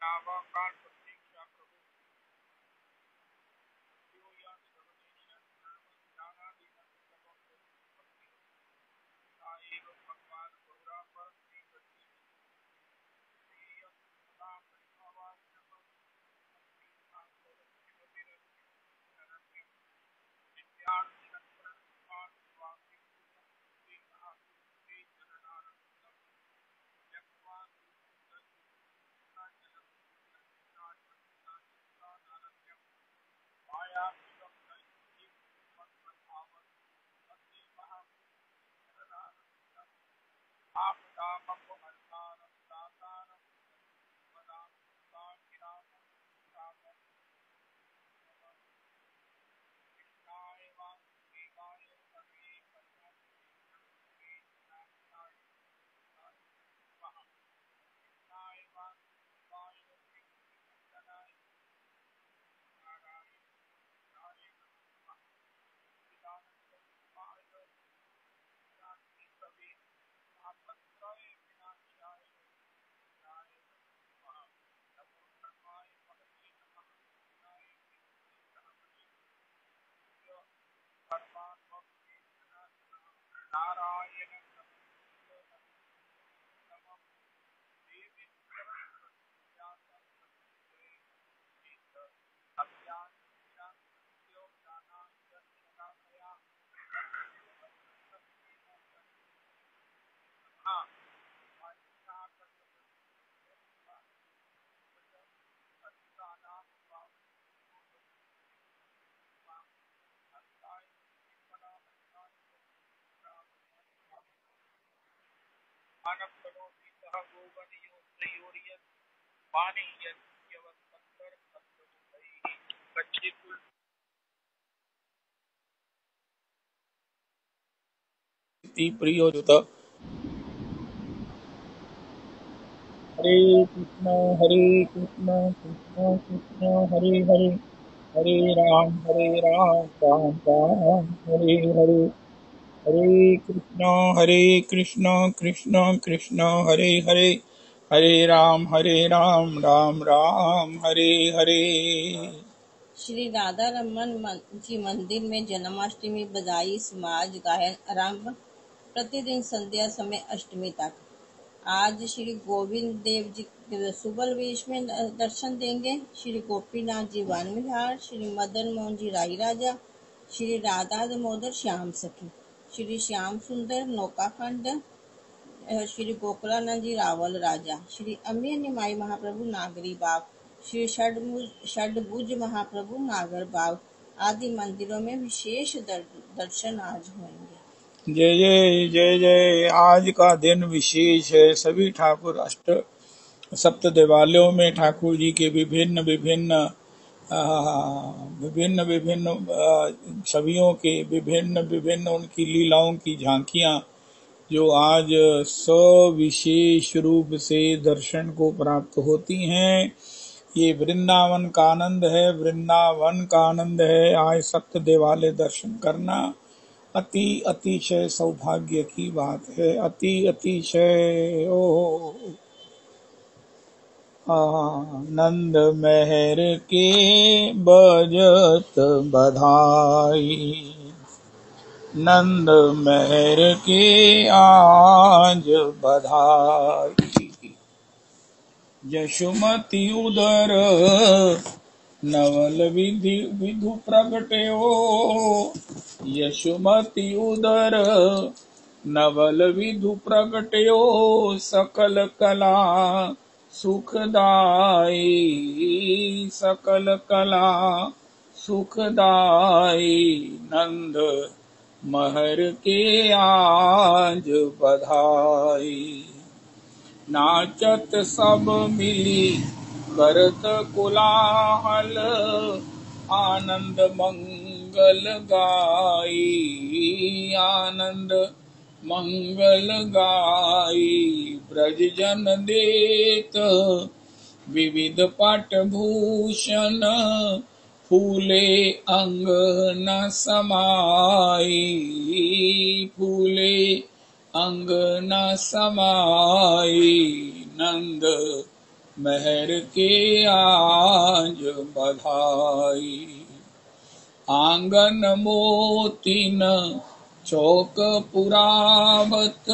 नावाकाल प्रतीक्षा प्रभु योया सर्वदेश ज्ञानादीन साईं भगवान गौरा पर श्री गति श्री सदा परिभावाय नमः श्री सांसोदय शरण्य नित्यानंद स्वामी श्री महापुरुष चरणारविंदम यक्वान माया नारायण मानव करोति सह गोवनियो त्रयोर्यत् वाणी यद्यवत्तर तत्त्वमुपैः कच्चित् प्रियोजुत हरे कृष्ण कृष्ण कृष्ण हरे हरे हरे राम राम राम हरे हरे हरे कृष्ण कृष्ण कृष्ण हरे हरे हरे राम राम राम हरे हरे। श्री राधा रमन जी मंदिर में जन्माष्टमी बधाई समाज गायन आरंभ। प्रतिदिन संध्या समय अष्टमी तक। आज श्री गोविंद देव जी सुबल वेश में दर्शन देंगे। श्री गोपीनाथ जी वन विहार, श्री मदन मोहन जी राई राजा, श्री राधा दामोदर श्याम सखी, श्री श्याम सुंदर नौकाखंड, श्री गोकुलानंद जी रावल राजा, श्री अम्बिया निमाई महाप्रभु नागरी बाग, श्री षडभुज महाप्रभु नागर बाग आदि मंदिरों में विशेष दर्शन आज होंगे। जय जय जय जय। आज का दिन विशेष है। सभी ठाकुर सप्त देवालयों में ठाकुर जी के विभिन्न विभिन्न छवियों के विभिन्न विभिन्न उनकी लीलाओं की झांकियां जो आज सविशेष रूप से दर्शन को प्राप्त होती हैं। ये वृंदावन का आनंद है, वृंदावन का आनंद है। आज सप्त देवालय दर्शन करना अतिशय सौभाग्य की बात है। अतिशय ओ आनंद महर के बजत बधाई, नंद महर के आज बधाई। यशोमती उदर नवल विधु प्रगट्यो, यशोमती उदर नवल विधु प्रगट्यो, सकल कला सुखदाई, सकल कला सुखदाई। नंद महर के आज बधाई। नाचत सब मिली करत कोलाहल, आनंद मंगल गाई, आनंद मंगल गाई। ब्रज जन देत विविध पट भूषण, फूले अंग न समाई, फूले अंग न समाई। नंद महर के आज बधाई। आंगन मोतीन चौक पुरावत,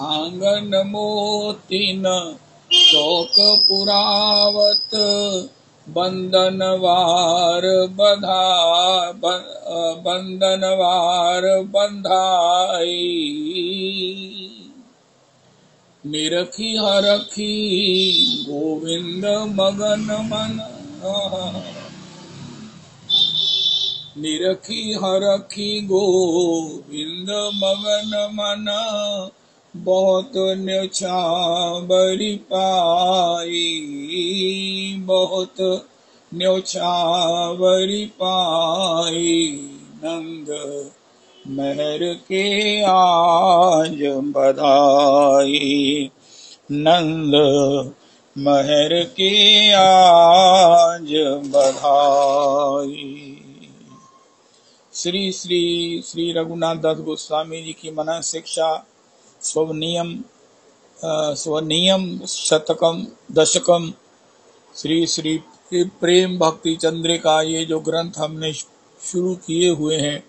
आंगन मोतीन चौक पुरावत, बंदनवार बंदनवार बंधाई। निरखी हरखी गोविंद मगन मन, निरखी हरखी गोविंद मगन मन, बहुत न्योछावरी पाई, बहुत न्योछावरी पाई। नंद महर के आज बधाई, नंद महर के आज बधाई। श्री श्री श्री रघुनाथ दास गोस्वामी जी की मना शिक्षा स्वनियम शतकम दशकम श्री श्री प्रेम भक्ति चंद्रिका, ये जो ग्रंथ हमने शुरू किए हुए हैं,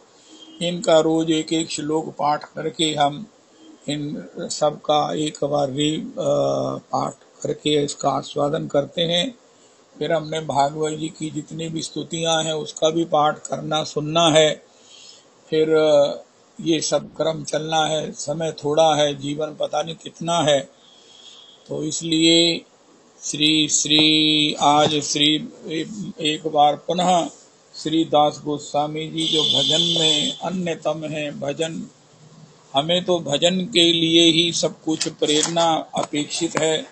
इनका रोज एक एक श्लोक पाठ करके हम इन सब का एक बार पाठ करके इसका आस्वादन करते हैं। फिर हमने भागवत जी की जितनी भी स्तुतियां हैं उसका भी पाठ करना सुनना है। फिर ये सब क्रम चलना है। समय थोड़ा है, जीवन पता नहीं कितना है, तो इसलिए आज एक बार पुनः श्री दास गोस्वामी जी जो भजन में अन्यतम है। भजन, हमें तो भजन के लिए ही सब कुछ प्रेरणा अपेक्षित है,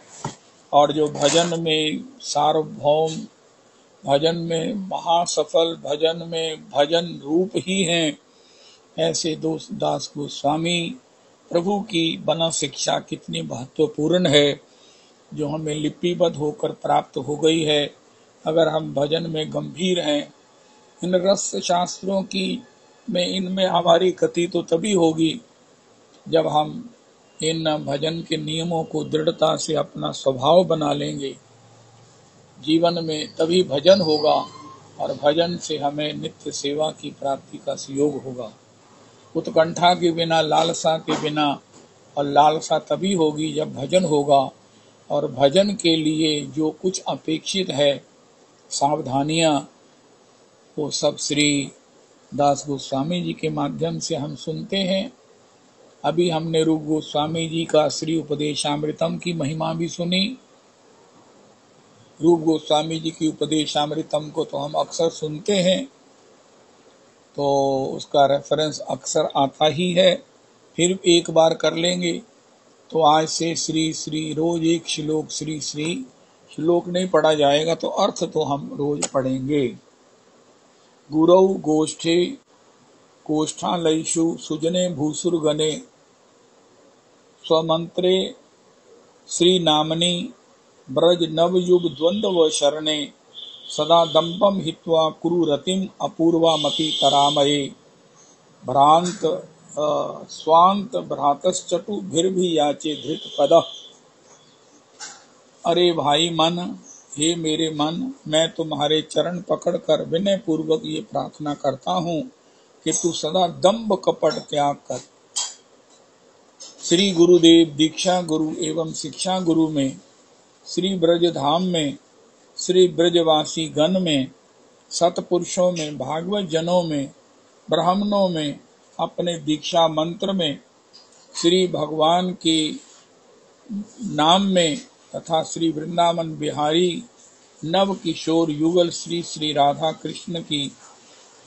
और जो भजन में सार्वभौम, भजन में महासफल, भजन में भजन रूप ही हैं, ऐसे दास गोस्वामी प्रभु की बना शिक्षा कितनी महत्वपूर्ण है, जो हमें लिपिबद्ध होकर प्राप्त हो गई है। अगर हम भजन में गंभीर हैं, इन रस शास्त्रों की इनमें हमारी गति तो तभी होगी जब हम इन भजन के नियमों को दृढ़ता से अपना स्वभाव बना लेंगे। जीवन में तभी भजन होगा, और भजन से हमें नित्य सेवा की प्राप्ति का सुयोग होगा। उत्कंठा के बिना, लालसा के बिना, और लालसा तभी होगी जब भजन होगा। और भजन के लिए जो कुछ अपेक्षित है, सावधानियां, वो सब श्री दास गोस्वामी जी के माध्यम से हम सुनते हैं। अभी हमने रूप गोस्वामी जी का श्री उपदेशामृतम की महिमा भी सुनी। रूप गोस्वामी जी की उपदेशामृतम को तो हम अक्सर सुनते हैं, तो उसका रेफरेंस अक्सर आता ही है। फिर एक बार कर लेंगे। तो आज से श्री रोज एक श्लोक, श्री श्लोक नहीं पढ़ा जाएगा, तो अर्थ तो हम रोज पढ़ेंगे। गुरौ गोष्ठे कोष्ठालयिषु सुजने भूसुरगणे, स्वमंत्रे श्री नामनी ब्रज नवयुग द्वंद्व शरणे, सदा दंपम हित्वा कुरु रतिम अपूर्वा मति तरामये, भ्रांत स्वांत भ्रातश्चटु भी याचे धृत पद। अरे भाई मन, हे मेरे मन, मैं तुम्हारे चरण पकड़कर विनय पूर्वक ये प्रार्थना करता हूँ कि तू सदा दंभ कपट त्याग कर। श्री गुरुदेव दीक्षा गुरु एवं शिक्षा गुरु में, श्री ब्रज धाम में, श्री ब्रजवासी गण में, सतपुरुषों में, भागवत जनों में, ब्राह्मणों में, अपने दीक्षा मंत्र में, श्री भगवान के नाम में, तथा श्री वृंदावन बिहारी नव किशोर युगल श्री श्री राधा कृष्ण की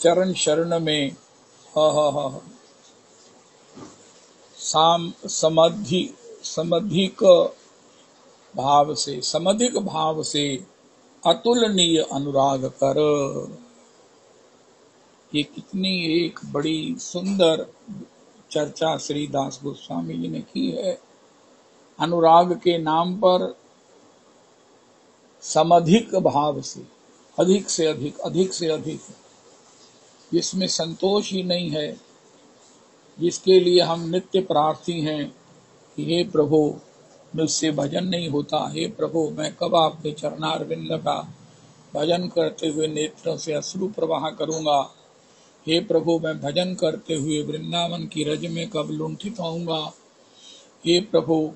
चरण शरण में समधिक भाव से अतुलनीय अनुराग कर। ये कितनी एक बड़ी सुंदर चर्चा श्री दास गोस्वामी जी ने की है। अनुराग के नाम पर समधिक भाव से, अधिक से अधिक, अधिक से अधिक, जिसमें संतोष ही नहीं है, जिसके लिए हम नित्य प्रार्थी हैं कि हे प्रभु मुझसे भजन नहीं होता। हे प्रभु, मैं कब आपके चरणारविंद का भजन करते हुए नेत्रों से अश्रु प्रवाह करूंगा। हे प्रभु, मैं भजन करते हुए वृंदावन की रज में कब लुंठित होऊंगा। हे प्रभु,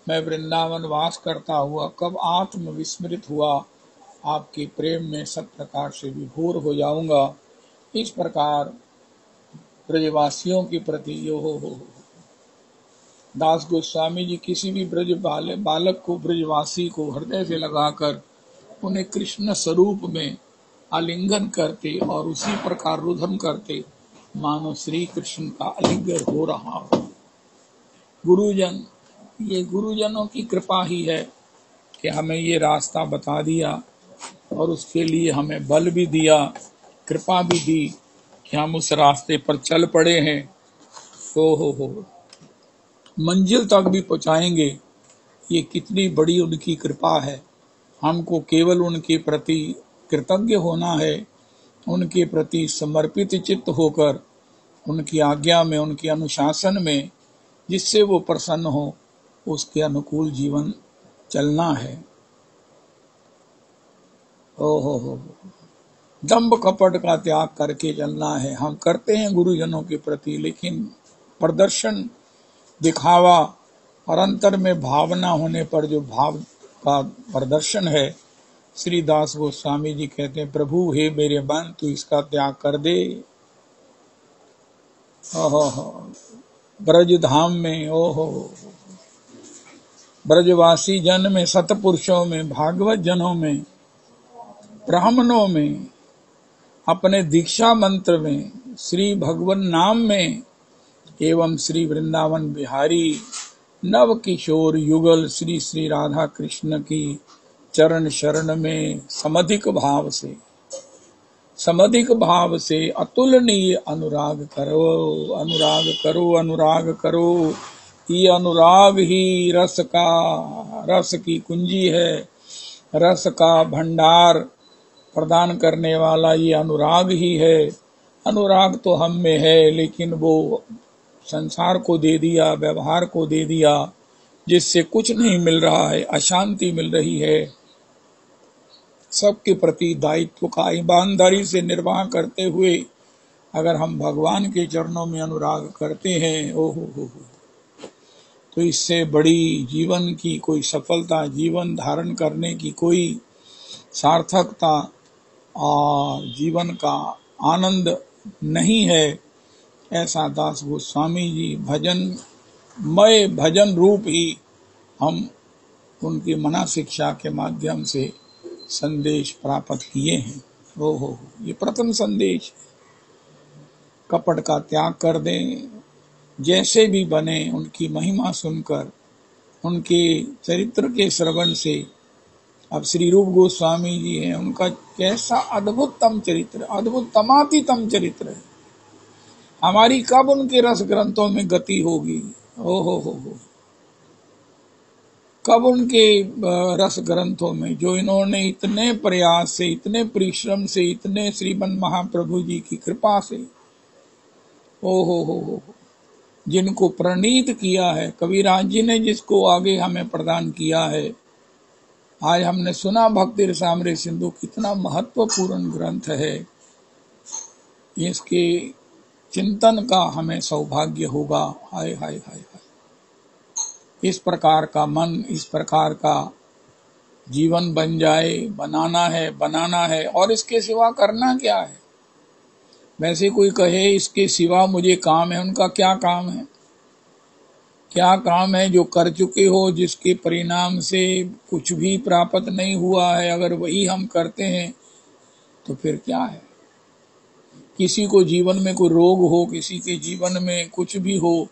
मैं वृंदावन वास करता हुआ कब आत्म विस्मृत हुआ आपके प्रेम में सब प्रकार से विभोर हो जाऊंगा। इस प्रकार ब्रजवासियों के प्रति यो हो। दास गोस्वामी जी किसी भी ब्रज बालक को, ब्रजवासी को हृदय से लगाकर उन्हें कृष्ण स्वरूप में आलिंगन करते और उसी प्रकार रुदन करते मानो श्री कृष्ण का आलिंगन हो रहा हो। गुरुजन, ये गुरुजनों की कृपा ही है कि हमें ये रास्ता बता दिया और उसके लिए हमें बल भी दिया, कृपा भी दी कि हम उस रास्ते पर चल पड़े हैं। हो मंजिल तक भी पहुंचाएंगे। ये कितनी बड़ी उनकी कृपा है। हमको केवल उनके प्रति कृतज्ञ होना है, उनके प्रति समर्पित चित्त होकर उनकी आज्ञा में, उनके अनुशासन में, जिससे वो प्रसन्न हो, उसके अनुकूल जीवन चलना है। हो दंभ कपट का त्याग करके चलना है। हम करते हैं गुरुजनों के प्रति, लेकिन प्रदर्शन, दिखावा और अंतर में भावना होने पर जो भाव का प्रदर्शन है, श्री दास गोस्वामी जी कहते हैं, प्रभु हे मेरे मन, तू इसका त्याग कर दे। ओहो, ब्रज धाम में, ओहो, ब्रजवासी जन में, सतपुरुषों में, भागवत जनों में, ब्राह्मणों में, अपने दीक्षा मंत्र में, श्री भगवन नाम में एवं श्री वृंदावन बिहारी नव किशोर युगल श्री श्री राधा कृष्ण की चरण शरण में समधिक भाव से अतुलनीय अनुराग करो, अनुराग करो, अनुराग करो। ये अनुराग ही रस की कुंजी है, रस का भंडार प्रदान करने वाला ये अनुराग ही है। अनुराग तो हम में है, लेकिन वो संसार को दे दिया, व्यवहार को दे दिया, जिससे कुछ नहीं मिल रहा है, अशांति मिल रही है। सबके प्रति दायित्व का ईमानदारी से निर्वाह करते हुए अगर हम भगवान के चरणों में अनुराग करते हैं, ओहो, तो इससे बड़ी जीवन की कोई सफलता, जीवन धारण करने की कोई सार्थकता और जीवन का आनंद नहीं है। ऐसा दास गोस्वामी जी भजन रूप ही हम उनकी मना शिक्षा के माध्यम से संदेश प्राप्त किए हैं। ओहो, ये प्रथम संदेश। कपट का त्याग कर दें, जैसे भी बने उनकी महिमा सुनकर, उनके चरित्र के श्रवण से। अब श्री रूप गोस्वामी जी हैं, उनका कैसा अद्भुततम चरित्र, अद्भुततमातितम चरित्र है। हमारी कब उनके रस ग्रंथों में गति होगी। ओहो, कब उनके रस ग्रंथों में, जो इन्होंने इतने प्रयास से, इतने परिश्रम से, इतने श्रीमन महाप्रभु जी की कृपा से, ओहो, जिनको प्रणीत किया है, कबीराज जी ने जिसको आगे हमें प्रदान किया है। आज हमने सुना भक्ति रसामृत सिंधु कितना महत्वपूर्ण ग्रंथ है। इसके चिंतन का हमें सौभाग्य होगा। हाय हाय हाय हाय, इस प्रकार का मन, इस प्रकार का जीवन बन जाए, बनाना है। और इसके सिवा करना क्या है। वैसे कोई कहे इसके सिवा मुझे काम है, उनका क्या काम है? क्या काम है जो कर चुके हो, जिसके परिणाम से कुछ भी प्राप्त नहीं हुआ है, अगर वही हम करते हैं तो फिर क्या है। किसी को जीवन में कोई रोग हो, किसी के जीवन में कुछ भी हो,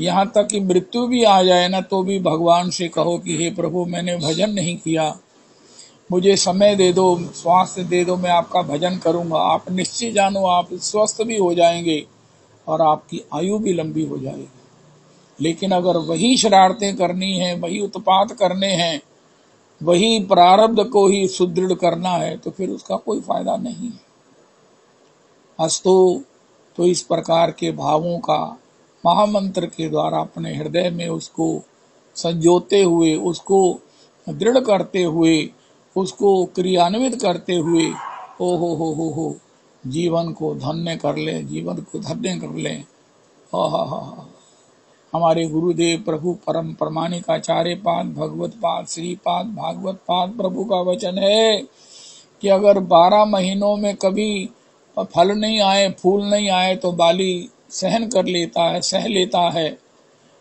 यहाँ तक कि मृत्यु भी आ जाए ना, तो भी भगवान से कहो कि हे प्रभु, मैंने भजन नहीं किया, मुझे समय दे दो, स्वास्थ्य दे दो, मैं आपका भजन करूंगा। आप निश्चित जानो आप स्वस्थ भी हो जाएंगे और आपकी आयु भी लंबी हो जाएगी। लेकिन अगर वही शरारतें करनी है, वही उत्पात करने हैं, वही प्रारब्ध को ही सुदृढ़ करना है, तो फिर उसका कोई फायदा नहीं है। अस्तु, तो इस प्रकार के भावों का महामंत्र के द्वारा अपने हृदय में उसको संजोते हुए, उसको दृढ़ करते हुए, उसको क्रियान्वित करते हुए ओ हो जीवन को धन्य कर ले, जीवन को धन्य कर ले। हा हमारे गुरुदेव प्रभु परम प्रमाणिक आचार्य पाद भगवत पाद श्रीपाद भागवत पाद प्रभु का वचन है कि अगर 12 महीनों में कभी फल नहीं आए, फूल नहीं आए तो बाली सहन कर लेता है, सह लेता है।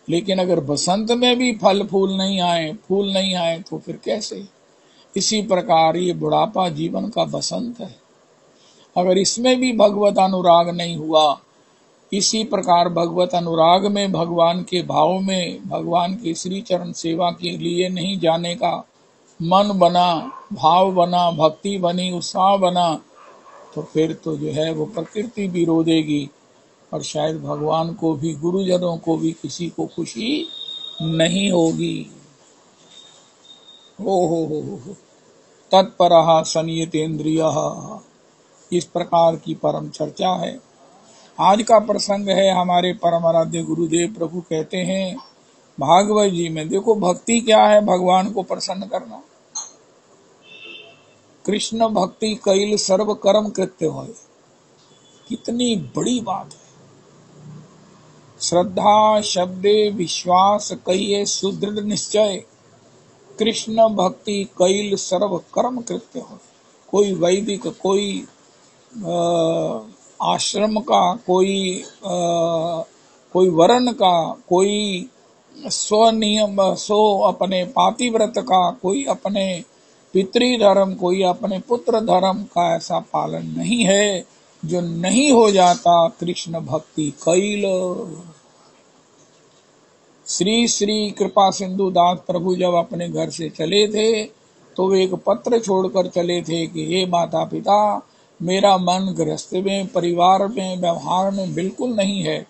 लेकिन अगर बसंत में भी फल फूल नहीं आए, फूल नहीं आए तो फिर कैसे? इसी प्रकार ये बुढ़ापा जीवन का बसंत है। अगर इसमें भी भगवत अनुराग नहीं हुआ, इसी प्रकार भगवत अनुराग में, भगवान के भाव में, भगवान की श्री चरण सेवा के लिए नहीं जाने का मन बना, भाव बना, भक्ति बनी, उत्साह बना, तो फिर तो जो है वो प्रकृति भी रो देगी और शायद भगवान को भी, गुरुजनों को भी किसी को खुशी नहीं होगी। हो तत्परः संयतेन्द्रियः, इस प्रकार की परम चर्चा है। आज का प्रसंग है, हमारे परम आराध्य गुरुदेव प्रभु कहते हैं भागवत जी में, देखो भक्ति क्या है, भगवान को प्रसन्न करना। कृष्ण भक्ति कैल सर्व कर्म कृत्य हो, कितनी बड़ी बात है। श्रद्धा शब्दे विश्वास कहिए सुदृढ़ निश्चय, कृष्ण भक्ति कैल सर्व कर्म कृत्य हो। कोई वैदिक, कोई आश्रम का, कोई वर्ण का, कोई स्वनियम सो अपने पातिव्रत का, कोई अपने पितृ धर्म, कोई अपने पुत्र धर्म का ऐसा पालन नहीं है जो नहीं हो जाता कृष्ण भक्ति कैल। श्री श्री कृपा सिंधु दास प्रभु जब अपने घर से चले थे तो वे एक पत्र छोड़कर चले थे कि हे माता पिता, मेरा मन गृहस्थ में, परिवार में, व्यवहार में बिल्कुल नहीं है।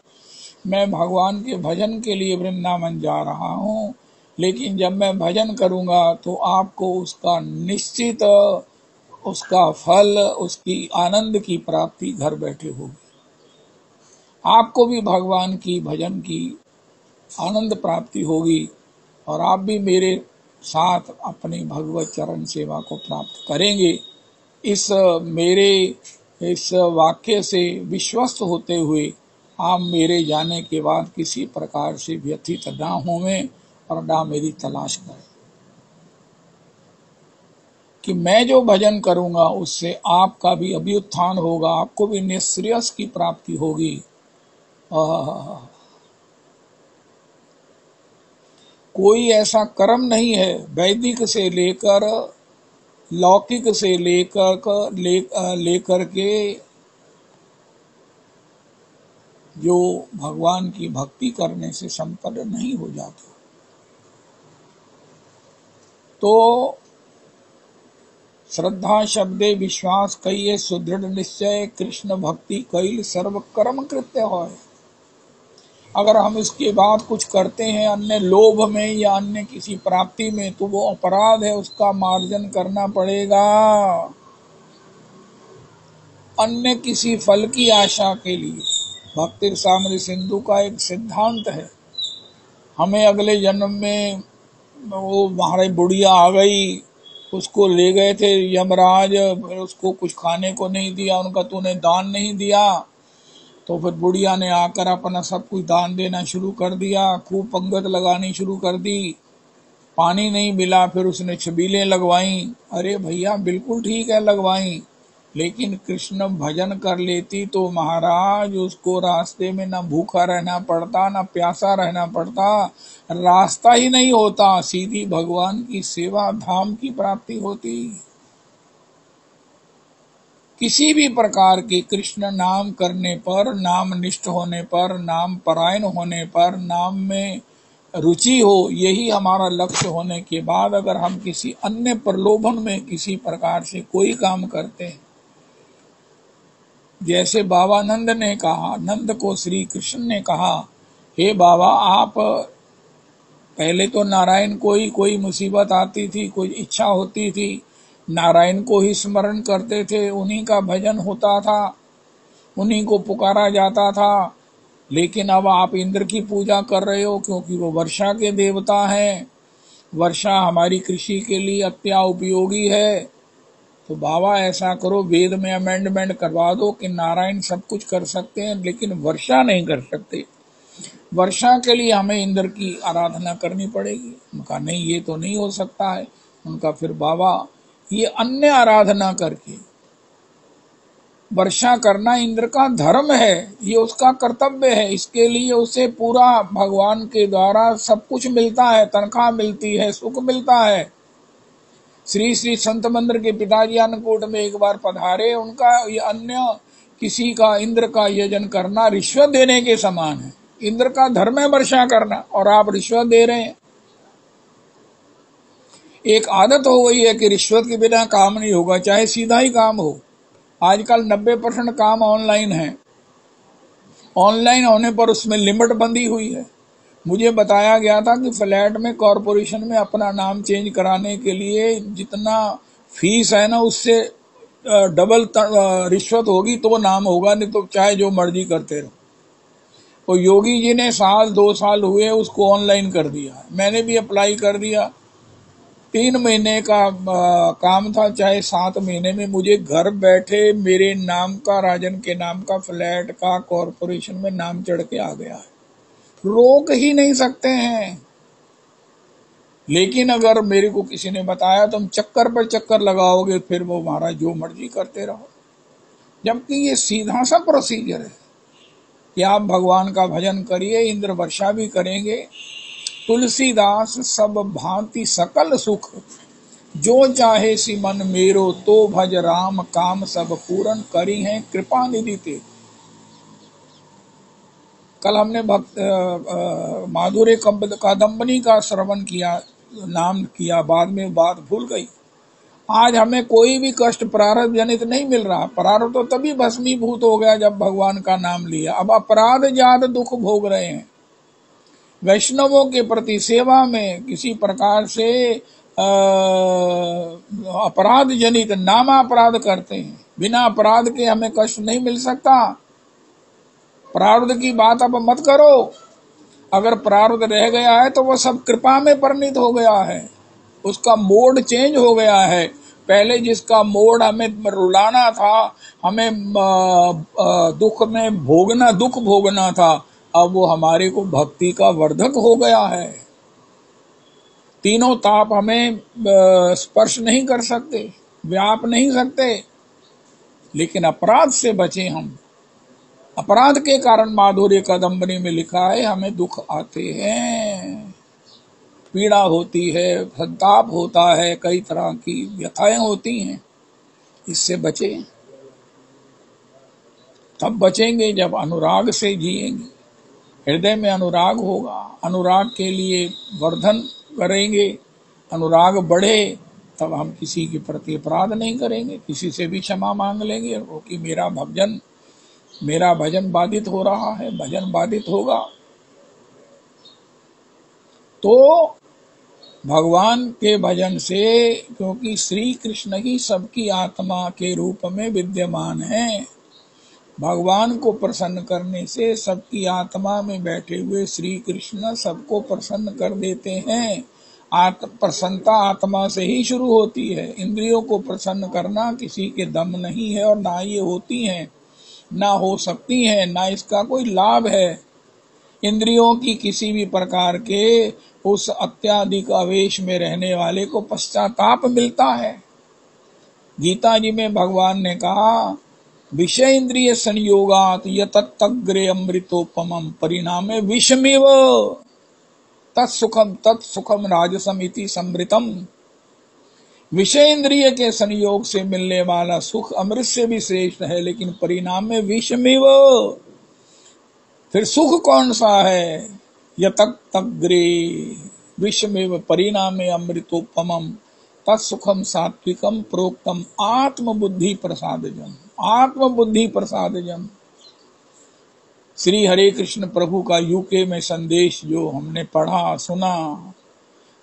मैं भगवान के भजन के लिए वृंदावन जा रहा हूँ, लेकिन जब मैं भजन करूंगा तो आपको उसका निश्चित, उसका फल, उसकी आनंद की प्राप्ति घर बैठे होगी। आपको भी भगवान की भजन की आनंद प्राप्ति होगी और आप भी मेरे साथ अपनी भगवत चरण सेवा को प्राप्त करेंगे। मेरे इस वाक्य से विश्वस्त होते हुए आप मेरे जाने के बाद किसी प्रकार से व्यथित ना होवें और ना मेरी तलाश करें, कि मैं जो भजन करूंगा उससे आपका भी अभ्युत्थान होगा, आपको भी निःश्रेयस की प्राप्ति होगी। कोई ऐसा कर्म नहीं है, वैदिक से लेकर लौकिक से लेकर के जो भगवान की भक्ति करने से संपन्न नहीं हो जाता। तो श्रद्धा शब्दे विश्वास कहिए सुदृढ़ निश्चय, कृष्ण भक्ति कैल सर्व कर्म कृत्य हो। अगर हम इसके बाद कुछ करते हैं अन्य लोभ में या अन्य किसी प्राप्ति में तो वो अपराध है, उसका मार्जन करना पड़ेगा। अन्य किसी फल की आशा के लिए भक्ति सामने सिंधु का एक सिद्धांत है, हमें अगले जन्म में वो हमारी बुढ़िया आ गई, उसको ले गए थे यमराज, उसको कुछ खाने को नहीं दिया, उनका तूने दान नहीं दिया, तो फिर बुढ़िया ने आकर अपना सब कुछ दान देना शुरू कर दिया, खूब पंगत लगानी शुरू कर दी। पानी नहीं मिला, फिर उसने छबीलें लगवाई। अरे भैया बिल्कुल ठीक है लगवाई, लेकिन कृष्ण भजन कर लेती तो महाराज उसको रास्ते में न भूखा रहना पड़ता, न प्यासा रहना पड़ता, रास्ता ही नहीं होता, सीधी भगवान की सेवा धाम की प्राप्ति होती। किसी भी प्रकार के कृष्ण नाम करने पर, नाम निष्ठ होने पर, नाम परायण होने पर, नाम में रुचि हो, यही हमारा लक्ष्य होने के बाद अगर हम किसी अन्य प्रलोभन में किसी प्रकार से कोई काम करते हैं, जैसे बाबा नंद ने कहा, नंद को श्री कृष्ण ने कहा, हे बाबा आप पहले तो नारायण को ही कोई मुसीबत आती थी, कोई इच्छा होती थी, नारायण को ही स्मरण करते थे, उन्हीं का भजन होता था, उन्हीं को पुकारा जाता था, लेकिन अब आप इंद्र की पूजा कर रहे हो क्योंकि वो वर्षा के देवता हैं, वर्षा हमारी कृषि के लिए अत्या उपयोगी है। तो बाबा ऐसा करो, वेद में अमेंडमेंट करवा दो कि नारायण सब कुछ कर सकते हैं लेकिन वर्षा नहीं कर सकते, वर्षा के लिए हमें इंद्र की आराधना करनी पड़ेगी। उनका नहीं, ये तो नहीं हो सकता है। उनका फिर बाबा ये अन्य आराधना करके वर्षा करना इंद्र का धर्म है, ये उसका कर्तव्य है, इसके लिए उसे पूरा भगवान के द्वारा सब कुछ मिलता है, तनख्वाह मिलती है, सुख मिलता है। श्री श्री संत मंदिर के पिताजी अन्नकूट में एक बार पधारे, उनका ये अन्य किसी का इंद्र का यजन करना रिश्वत देने के समान है। इंद्र का धर्म है वर्षा करना और आप रिश्वत दे रहे हैं। एक आदत हो गई है कि रिश्वत के बिना काम नहीं होगा, चाहे सीधा ही काम हो। आजकल 90% काम ऑनलाइन है, ऑनलाइन होने पर उसमें लिमिट बंधी हुई है। मुझे बताया गया था कि फ्लैट में कॉरपोरेशन में अपना नाम चेंज कराने के लिए जितना फीस है ना उससे डबल रिश्वत होगी तो नाम होगा, नहीं तो चाहे जो मर्जी करते रहो। तो योगी जी ने 1-2 साल हुए उसको ऑनलाइन कर दिया, मैंने भी अप्लाई कर दिया। 3 महीने का काम था, चाहे 7 महीने में मुझे घर बैठे मेरे नाम का, राजन के नाम का फ्लैट का कॉरपोरेशन में नाम चढ़ के आ गया है। रोक ही नहीं सकते हैं। लेकिन अगर मेरे को किसी ने बताया तुम चक्कर पर चक्कर लगाओगे, फिर वो महाराज जो मर्जी करते रहो। जबकि ये सीधा सा प्रोसीजर है कि आप भगवान का भजन करिए, इंद्र वर्षा भी करेंगे। तुलसीदास सब भांति सकल सुख, जो चाहे सी मन मेरो, तो भज राम काम सब पूरन करी हैं कृपा निधि ते। कल हमने माधुर्य कादम्बनी का श्रवण किया, नाम किया, बाद में बात भूल गई। आज हमें कोई भी कष्ट प्रारब्ध जनित नहीं मिल रहा। प्रारब्ध तो तभी भस्मीभूत हो गया जब भगवान का नाम लिया। अब अपराध जात दुख भोग रहे हैं। वैष्णवों के प्रति सेवा में किसी प्रकार से अपराध जनित नामा अपराध करते हैं। बिना अपराध के हमें कष्ट नहीं मिल सकता। प्रारब्ध की बात अब मत करो। अगर प्रारब्ध रह गया है तो वह सब कृपा में परिणित हो गया है, उसका मोड चेंज हो गया है। पहले जिसका मोड हमें रुलाना था, हमें दुख भोगना था, अब वो हमारे को भक्ति का वर्धक हो गया है। तीनों ताप हमें स्पर्श नहीं कर सकते, व्याप नहीं सकते, लेकिन अपराध से बचे हम। अपराध के कारण माधुर्य कादम्बनी में लिखा है हमें दुख आते हैं, पीड़ा होती है, संताप होता है, कई तरह की व्यथाएं होती हैं। इससे बचे। तब बचेंगे जब अनुराग से जिएंगे, हृदय में अनुराग होगा, अनुराग के लिए वर्धन करेंगे, अनुराग बढ़े तब हम किसी के प्रति अपराध नहीं करेंगे, किसी से भी क्षमा मांग लेंगे कि मेरा भजन बाधित हो रहा है, भजन बाधित होगा। तो भगवान के भजन से, क्योंकि श्री कृष्ण ही सबकी आत्मा के रूप में विद्यमान है, भगवान को प्रसन्न करने से सबकी आत्मा में बैठे हुए श्री कृष्ण सबको प्रसन्न कर देते हैं। प्रसन्नता आत्मा से ही शुरू होती है। इंद्रियों को प्रसन्न करना किसी के दम नहीं है और ना ये होती हैं, ना हो सकती हैं, ना इसका कोई लाभ है। इंद्रियों की किसी भी प्रकार के उस अत्याधिक आवेश में रहने वाले को पश्चाताप मिलता है। गीता जी में भगवान ने कहा विषय इंद्रिय संयोगात यतग्रे अमृतोपमं परिणामे विषमिव तत्सुखम राजसम इति समृतम। विषय इंद्रिय के संयोग से मिलने वाला सुख अमृत से भी श्रेष्ठ है, लेकिन परिणाम में विषमिव। फिर सुख कौन सा है? यतग्रे विषमेव परिणामे अमृतोपमं तत्सुखम सात्विकम प्रोक्तम आत्मबुद्धि प्रसादजम। आत्मबुद्धि प्रसादजम। श्री हरे कृष्ण प्रभु का यूके में संदेश जो हमने पढ़ा सुना,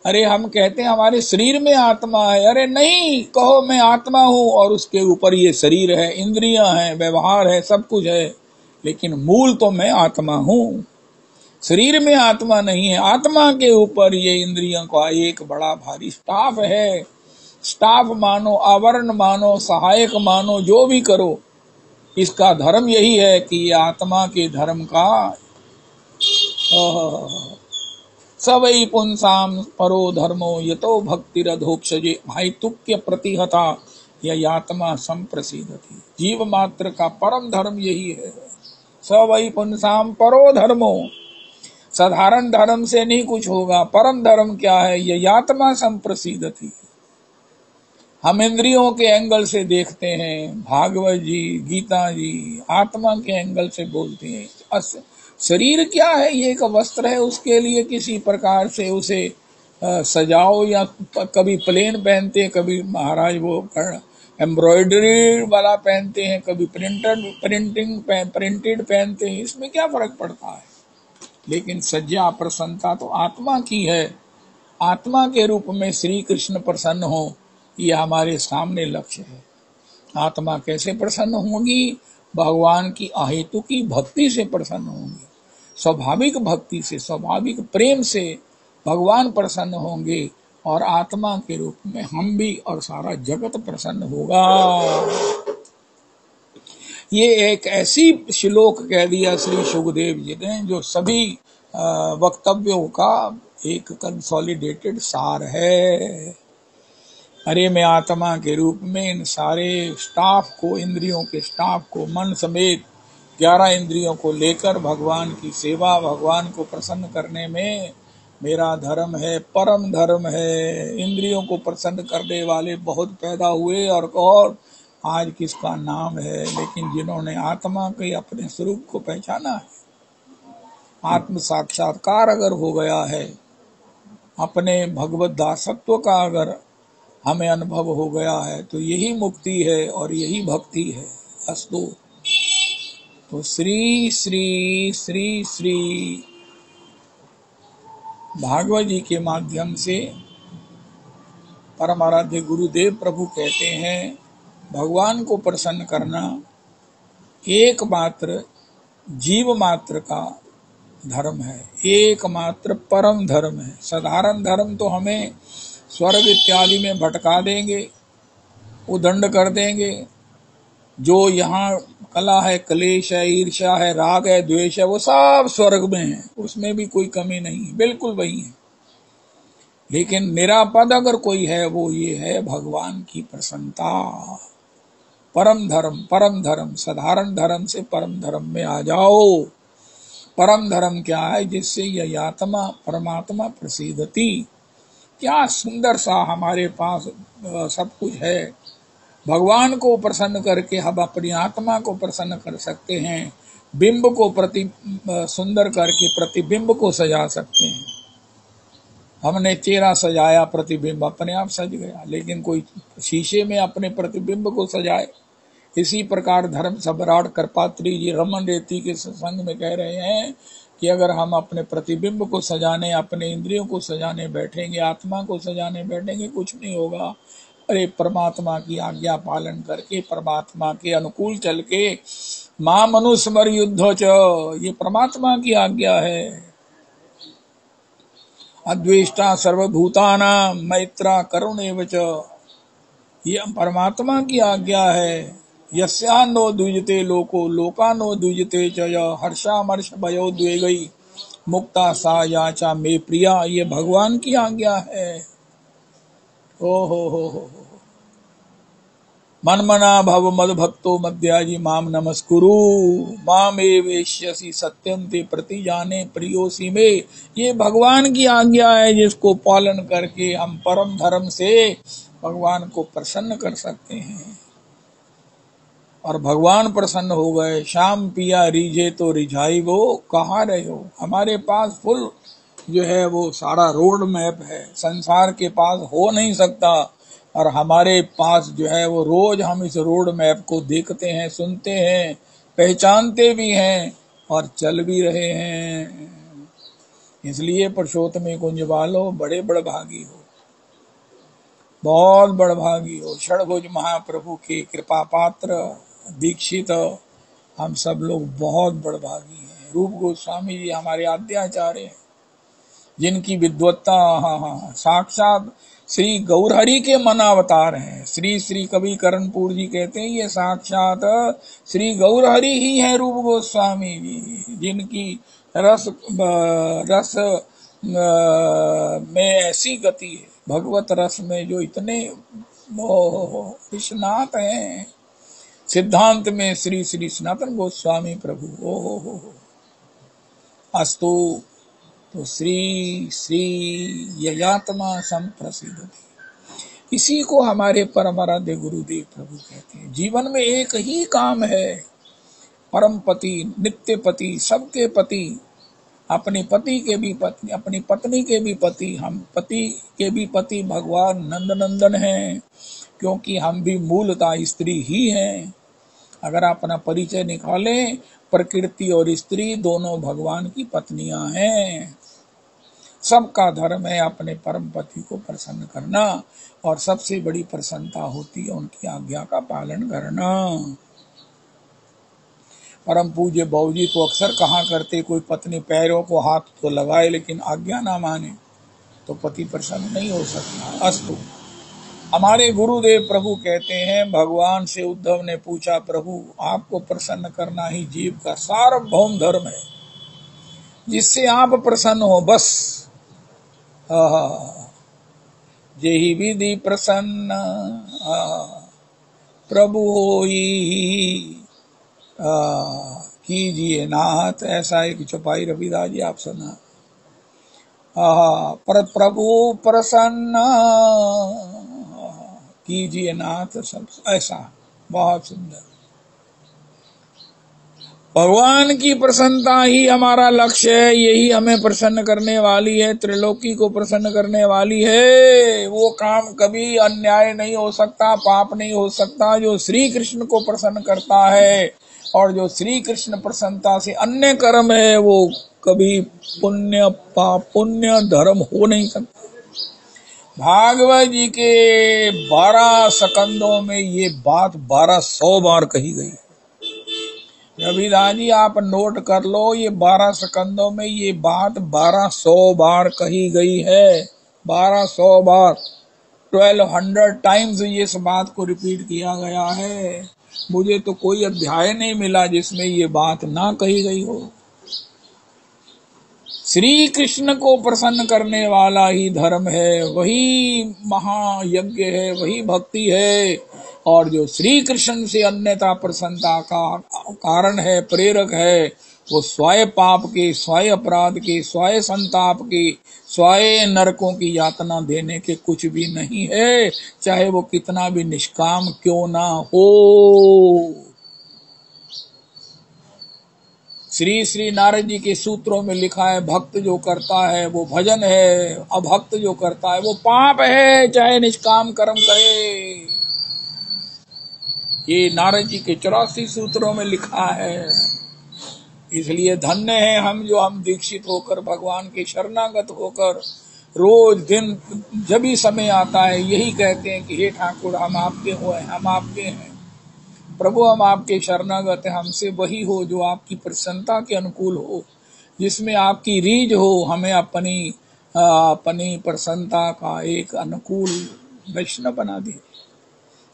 अरे हम कहते हैं हमारे शरीर में आत्मा है, अरे नहीं, कहो मैं आत्मा हूं और उसके ऊपर ये शरीर है, इंद्रियां हैं, व्यवहार है, सब कुछ है, लेकिन मूल तो मैं आत्मा हूं, शरीर में आत्मा नहीं है। आत्मा के ऊपर ये इंद्रियों का एक बड़ा भारी स्टाफ है। स्टाफ मानो, आवरण मानो, सहायक मानो, जो भी करो, इसका धर्म यही है कि ये आत्मा के धर्म का सवै पुंसाम परो धर्मो यतो भक्तिरधोक्षजे भाइतुक्य प्रतिहता यह आत्मा संप्रसिद्धति। जीव मात्र का परम धर्म यही है। सवै पुंसाम परो धर्मो, साधारण धर्म से नहीं कुछ होगा। परम धर्म क्या है? यह आत्मा संप्रसिद्धति। हम इंद्रियों के एंगल से देखते हैं, भागवत जी, गीता जी आत्मा के एंगल से बोलते हैं। शरीर क्या है? ये एक वस्त्र है, उसके लिए किसी प्रकार से उसे सजाओ, या कभी प्लेन पहनते हैं, कभी महाराज वो एम्ब्रॉयडरी वाला पहनते हैं, कभी प्रिंटेड पहनते हैं। इसमें क्या फर्क पड़ता है? लेकिन सज्जा प्रसन्नता तो आत्मा की है। आत्मा के रूप में श्री कृष्ण प्रसन्न हो, ये हमारे सामने लक्ष्य है। आत्मा कैसे प्रसन्न होगी? भगवान की अहेतु की भक्ति से प्रसन्न होंगे। स्वाभाविक भक्ति से, स्वाभाविक प्रेम से भगवान प्रसन्न होंगे, और आत्मा के रूप में हम भी और सारा जगत प्रसन्न होगा। ये एक ऐसी श्लोक कह दिया श्री सुखदेव जी ने जो सभी वक्तव्यों का एक कंसोलिडेटेड सार है। अरे मैं आत्मा के रूप में इन सारे स्टाफ को, इंद्रियों के स्टाफ को, मन समेत 11 इंद्रियों को लेकर भगवान की सेवा, भगवान को प्रसन्न करने में मेरा धर्म है, परम धर्म है। इंद्रियों को प्रसन्न करने वाले बहुत पैदा हुए और आज किसका नाम है। लेकिन जिन्होंने आत्मा के अपने स्वरूप को पहचाना है, आत्म साक्षात्कार अगर हो गया है, अपने भगवत दासत्व का अगर हमें अनुभव हो गया है, तो यही मुक्ति है और यही भक्ति है। अस्तु। तो श्री श्री श्री श्री भागवत जी के माध्यम से परम आराध्य गुरुदेव प्रभु कहते हैं, भगवान को प्रसन्न करना एकमात्र जीव मात्र का धर्म है, एकमात्र परम धर्म है। साधारण धर्म तो हमें स्वर्ग इत्यादि में भटका देंगे, उदंड कर देंगे। जो यहाँ कला है, क्लेश है, ईर्ष्या है, राग है, द्वेष है, वो सब स्वर्ग में है, उसमें भी कोई कमी नहीं, बिल्कुल वही है। लेकिन निरापद अगर कोई है, वो ये है भगवान की प्रसन्नता। परम धर्म, परम धर्म, साधारण धर्म से परम धर्म में आ जाओ। परम धर्म क्या है? जिससे यह आत्मा परमात्मा प्रसिद्धति। क्या सुंदर सा हमारे पास सब कुछ है। भगवान को प्रसन्न करके हम अपनी आत्मा को प्रसन्न कर सकते हैं। बिंब को सुंदर करके प्रतिबिंब को सजा सकते हैं। हमने चेहरा सजाया, प्रतिबिंब अपने आप सज गया। लेकिन कोई शीशे में अपने प्रतिबिंब को सजाए? इसी प्रकार धर्म सम्राट कृपात्री जी रमन रेती के सत्संग में कह रहे हैं कि अगर हम अपने प्रतिबिंब को सजाने, अपने इंद्रियों को सजाने बैठेंगे, आत्मा को सजाने बैठेंगे, कुछ नहीं होगा। अरे परमात्मा की आज्ञा पालन करके, परमात्मा के अनुकूल चल के, मां मनुस्मर युद्ध च, ये परमात्मा की आज्ञा है। अद्वेष्टा सर्वभूतानां मैत्रा करुणेव च, ये परमात्मा की आज्ञा है। यस्यान्नो द्विजते लोको लोकानो द्विजते च, हर्षामर्ष भयोद्वेगई मुक्ता सा याचा मे प्रिया, ये भगवान की आज्ञा है। ओ हो मनमना भव मद भक्तो मद्याजी माम नमस्कुरु मामे वेश्यसी सत्यम ते प्रति जाने प्रियोसी में, ये भगवान की आज्ञा है, जिसको पालन करके हम परम धर्म से भगवान को प्रसन्न कर सकते हैं। और भगवान प्रसन्न हो गए। शाम पिया रीझे तो रिझाई वो, कहाँ रहे हो? हमारे पास फुल जो है वो सारा रोड मैप है, संसार के पास हो नहीं सकता। और हमारे पास जो है वो रोज हम इस रोड मैप को देखते हैं, सुनते हैं, पहचानते भी हैं और चल भी रहे हैं। इसलिए पुरुषोत्तम कुंज वालों, बड़े बड़भागी हो, बहुत बड़भागी हो। षड़भुज महाप्रभु के कृपा पात्र, दीक्षित, हम सब लोग बहुत बड़भागी हैं। रूप गोस्वामी जी हमारे आद्याचार्य हैं, जिनकी विद्वत्ता साक्षात श्री गौरहरि के मन अवतार हैं। श्री श्री कवि करणपुर जी कहते हैं ये साक्षात श्री गौरहरि ही हैं रूप गोस्वामी जी, जिनकी रस में ऐसी गति है, भगवत रस में जो इतने विश्वनाथ हैं। सिद्धांत में श्री श्री सनातन गोस्वामी प्रभु हो अस्तु। तो श्री श्री ययात्मा संप्रसिद्ध, इसी को हमारे परम आराध्य गुरुदेव प्रभु कहते हैं। जीवन में एक ही काम है, परम पति, नित्य पति, सबके पति, अपने पति के भी पत्नी, अपनी पत्नी के भी पति, हम पति के भी पति भगवान नंदनंदन हैं, क्योंकि हम भी मूलतः स्त्री ही हैं। अगर आप अपना परिचय निकालें, प्रकृति और स्त्री दोनों भगवान की पत्नियां हैं। सबका धर्म है अपने परम पति को प्रसन्न करना, और सबसे बड़ी प्रसन्नता होती है उनकी आज्ञा का पालन करना। परम पूज्य बाबूजी तो अक्सर कहा करते, कोई पत्नी पैरों को हाथ तो लगाए लेकिन आज्ञा ना माने तो पति प्रसन्न नहीं हो सकता। अस्तु, हमारे गुरुदेव प्रभु कहते हैं, भगवान से उद्धव ने पूछा, प्रभु आपको प्रसन्न करना ही जीव का सार्वभौम धर्म है, जिससे आप प्रसन्न हो बस। जेहि विधि प्रसन्न प्रभु होई कीजिए नाथ। ऐसा एक चौपाई रविदास जी आप सुना। पर प्रभु प्रसन्न कीजिए नाथ सब, ऐसा बहुत सुंदर। भगवान की प्रसन्नता ही हमारा लक्ष्य है, यही हमें प्रसन्न करने वाली है, त्रिलोकी को प्रसन्न करने वाली है। वो काम कभी अन्याय नहीं हो सकता, पाप नहीं हो सकता, जो श्री कृष्ण को प्रसन्न करता है। और जो श्री कृष्ण प्रसन्नता से अन्य कर्म है, वो कभी पुण्य पाप पुण्य धर्म हो नहीं सकता। भागवत जी के 12 स्कंदों में ये बात 1200 बार कही गई। रविदास जी आप नोट कर लो, ये 12 स्कंदों में ये बात 1200 बार कही गई है। 1200 बार, 1200 टाइम्स ये इस बात को रिपीट किया गया है। मुझे तो कोई अध्याय नहीं मिला जिसमें ये बात ना कही गई हो। श्री कृष्ण को प्रसन्न करने वाला ही धर्म है, वही महायज्ञ है, वही भक्ति है। और जो श्री कृष्ण से अन्यथा प्रसन्नता का कारण है, प्रेरक है, वो स्वय पाप के, स्वय अपराध के, स्वय संताप के, स्वय नरकों की यातना देने के कुछ भी नहीं है, चाहे वो कितना भी निष्काम क्यों ना हो। श्री श्री नारद जी के सूत्रों में लिखा है, भक्त जो करता है वो भजन है, अभक्त जो करता है वो पाप है, चाहे निष्काम कर्म करे। ये नारद जी के 84 सूत्रों में लिखा है। इसलिए धन्य है हम, जो हम दीक्षित होकर भगवान के शरणागत होकर रोज दिन जब भी समय आता है यही कहते हैं कि हे ठाकुर हम आपके हो, हम आपके हैं प्रभु, हम आपके शरणागत हैं, हमसे वही हो जो आपकी प्रसन्नता के अनुकूल हो, जिसमें आपकी रीझ हो। हमें अपनी प्रसन्नता का एक अनुकूल वैष्णव बना दे,